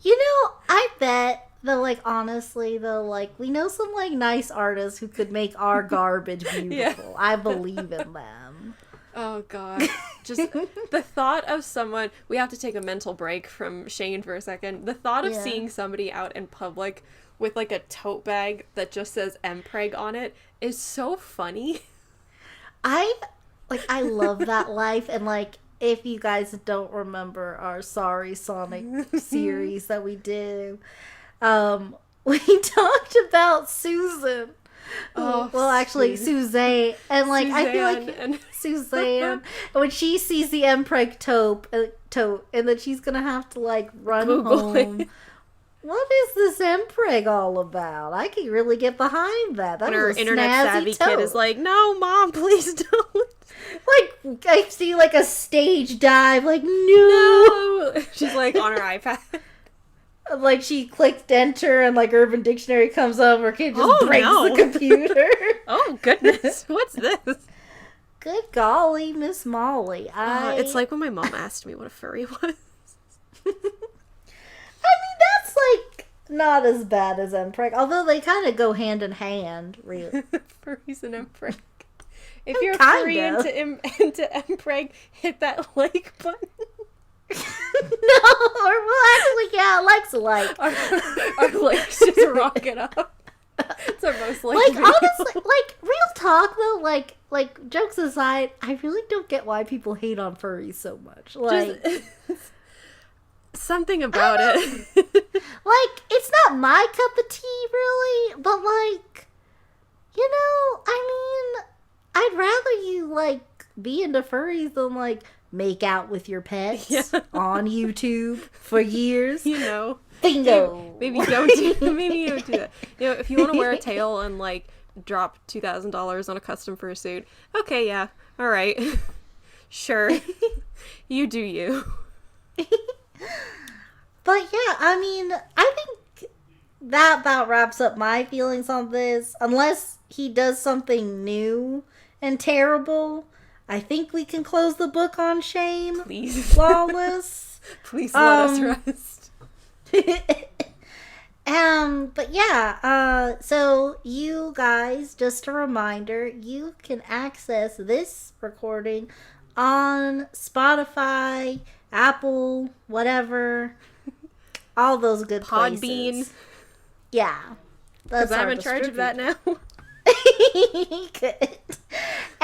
You know, I bet that, like, honestly, though, like, we know some, like, nice artists who could make our garbage beautiful. Yeah. I believe in them. Oh, God. Just the thought of someone... We have to take a mental break from Shane for a second. The thought of seeing somebody out in public with, like, a tote bag that just says Empreg on it is so funny. I love that life, and, like, if you guys don't remember our Sorry Sonic series that we did... we talked about Susan. Oh, well, actually, Suzanne. And, like, Suzanne, I feel like Suzanne, when she sees the Empreg tote, and then she's gonna have to, like, run home. What is this Empreg all about? I can really get behind that. That her is a internet-savvy tote. Kid is like, no, Mom, please don't. Like, I see, like, a stage dive, like, no. She's, like, on her iPad. Like, she clicked enter and, like, Urban Dictionary comes up, her kid just breaks the computer. Oh, goodness. What's this? Good golly, Miss Molly. It's like when my mom asked me what a furry was. I mean, that's, like, not as bad as Empreg, although they kind of go hand in hand, really. Furries and Empreg. If you're furry into Empreg, hit that like button. No, or well, actually, yeah, likes a like. Our likes just rocket up. It's our most liked Like, video. honestly, like, real talk, though, like, jokes aside, I really don't get why people hate on furries so much. Like, just, something about it. Like, it's not my cup of tea, really, but, like, you know, I mean, I'd rather you, like, be into furries than, like, make out with your pets on YouTube for years. You know. Bingo. Maybe don't do that. You know, if you want to wear a tail and, like, drop $2,000 on a custom fursuit, okay, yeah, all right. Sure. You do you. But yeah, I mean, I think that about wraps up my feelings on this. Unless he does something new and terrible, I think we can close the book on Shane. Please. Flawless. Please let us rest. But yeah, so you guys, just a reminder, you can access this recording on Spotify, Apple, whatever, all those good places. Podbean. Yeah. Because I'm in charge of that now. Good.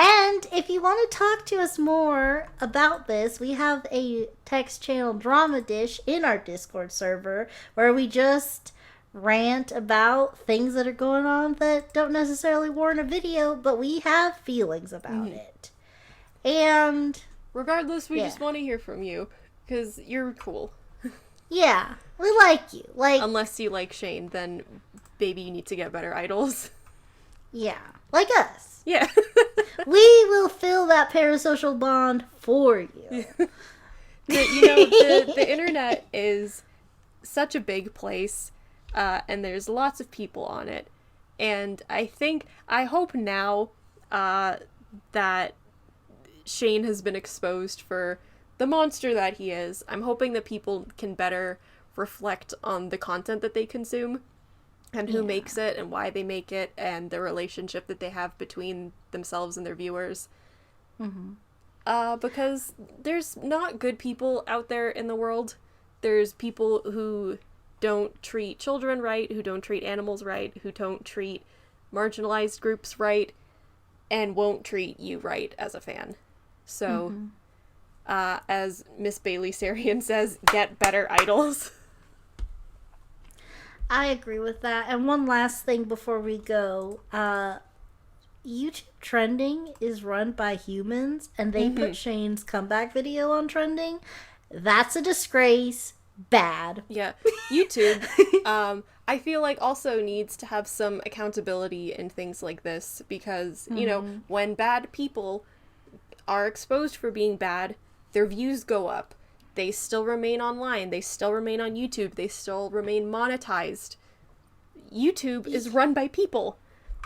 And if you want to talk to us more about this, we have a text channel Drama Dish in our Discord server where we just rant about things that are going on that don't necessarily warrant a video, but we have feelings about it. And regardless, we just want to hear from you because you're cool. Yeah, we like you. Like, unless you like Shane, then baby, you need to get better idols. Yeah, like us. Yeah. We will fill that parasocial bond for you. The internet is such a big place, and there's lots of people on it. And I hope now that Shane has been exposed for the monster that he is, I'm hoping that people can better reflect on the content that they consume and who makes it and why they make it and the relationship that they have between themselves and their viewers. Because there's not good people out there in the world. There's people who don't treat children right, who don't treat animals right, who don't treat marginalized groups right, and won't treat you right as a fan. So, as Miss Bailey Sarian says, get better idols. I agree with that. And one last thing before we go. YouTube trending is run by humans, and they put Shane's comeback video on trending. That's a disgrace. Bad. Yeah. YouTube, I feel like also needs to have some accountability in things like this because, you know, when bad people are exposed for being bad, their views go up. They still remain online. They still remain on YouTube. They still remain monetized. YouTube is run by people.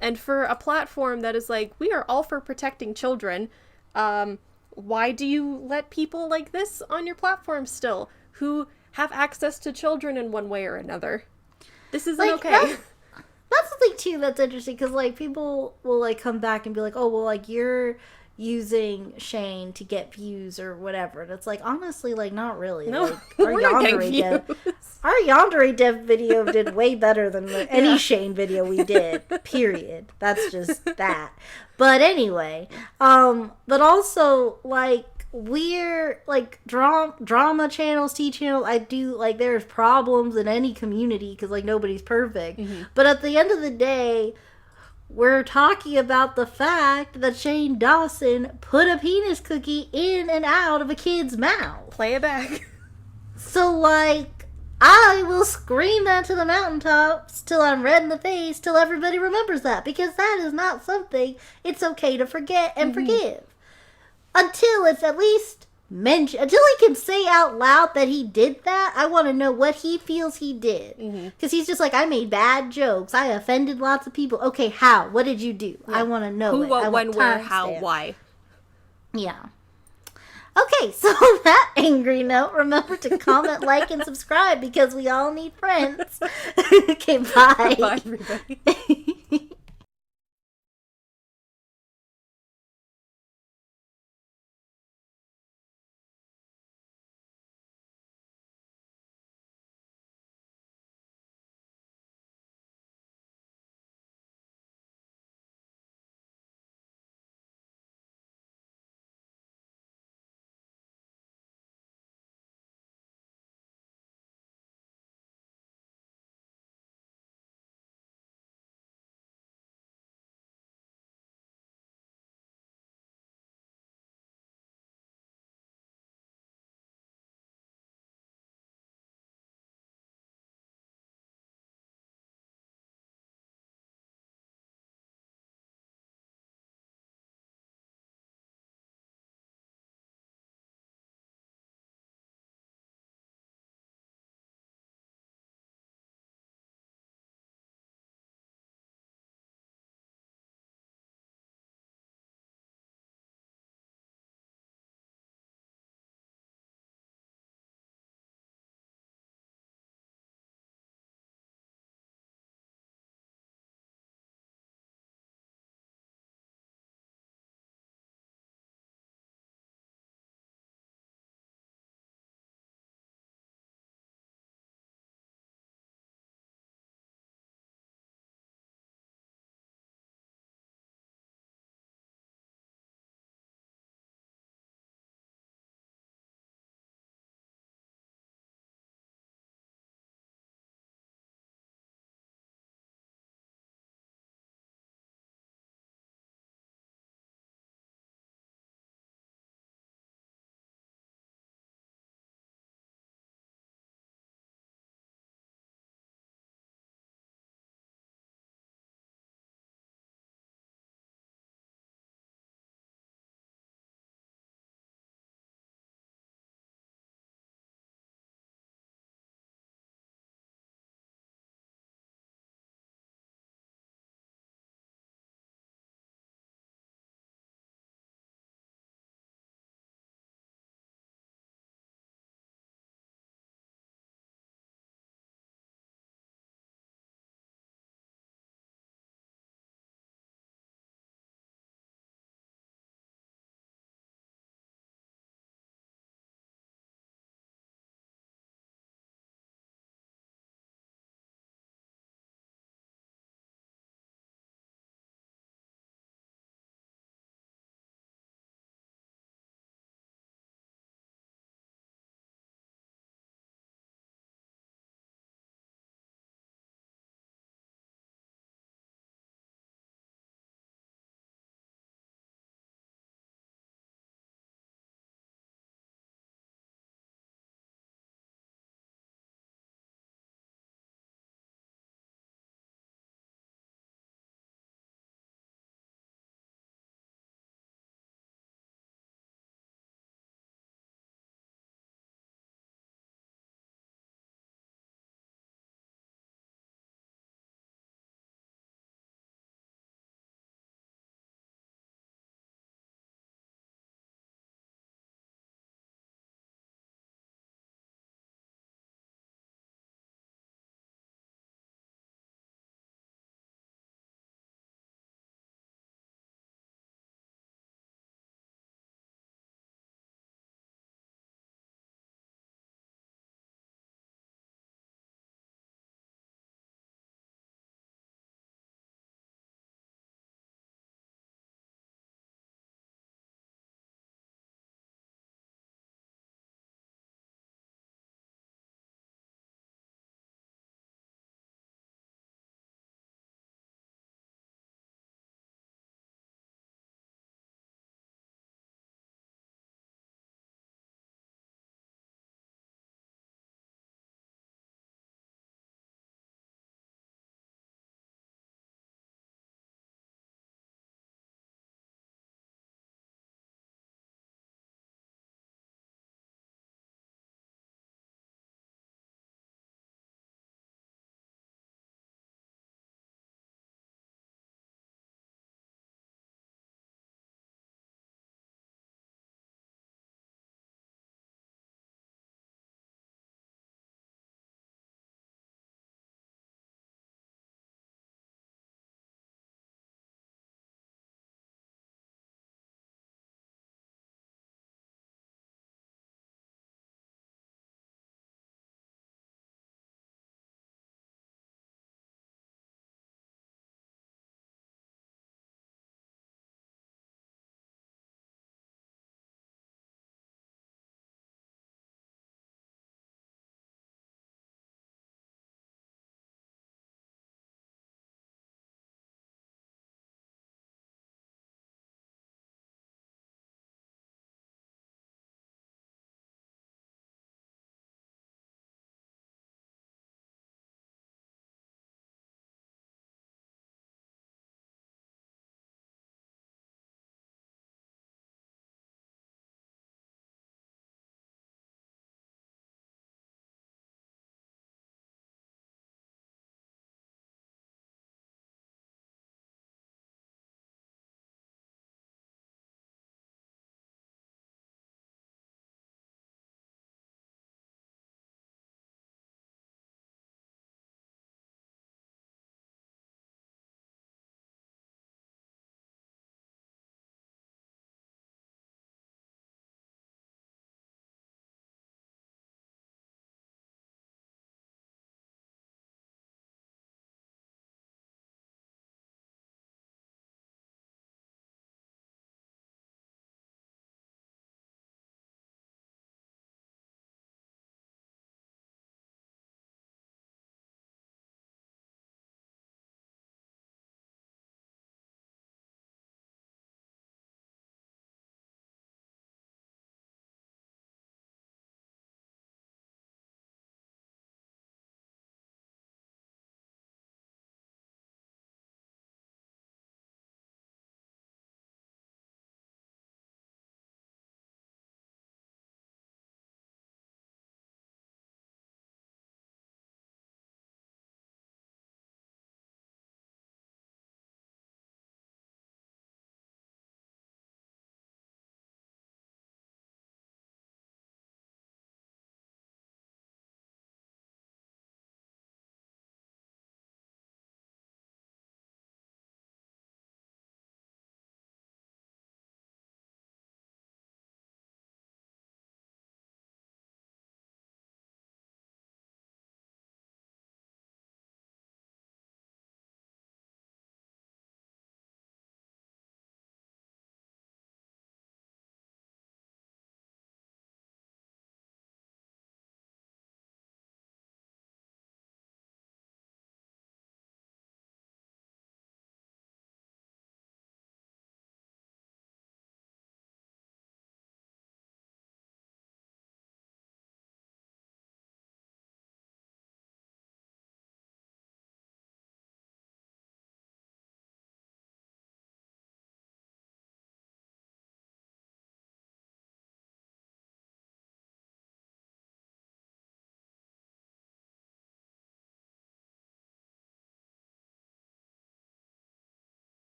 And for a platform that is like, we are all for protecting children, why do you let people like this on your platform still, who have access to children in one way or another? This isn't okay. That's the thing, too, that's interesting, because, like, people will, like, come back and be like, oh, well, like, you're using Shane to get views or whatever. And it's like, honestly, like, not really. No, like, our Yandere Dev video did way better than any Shane video we did, period. That's just that. But anyway, but also, like, we're, like, drama channels, T-channels, I do, like, there's problems in any community, because, like, nobody's perfect. But at the end of the day, we're talking about the fact that Shane Dawson put a penis cookie in and out of a kid's mouth. Play it back. So, like, I will scream that to the mountaintops till I'm red in the face, till everybody remembers that, because that is not something it's okay to forget and forgive. Until it's at least mentioned, until he can say out loud that he did that, I want to know what he feels he did. Because he's just like, I made bad jokes, I offended lots of people. Okay, how? What did you do? I want to know who, it. what, when, where, how, why. Yeah. Okay, so on that angry note, remember to comment, like, and subscribe, because we all need friends. Okay, bye. Bye, everybody.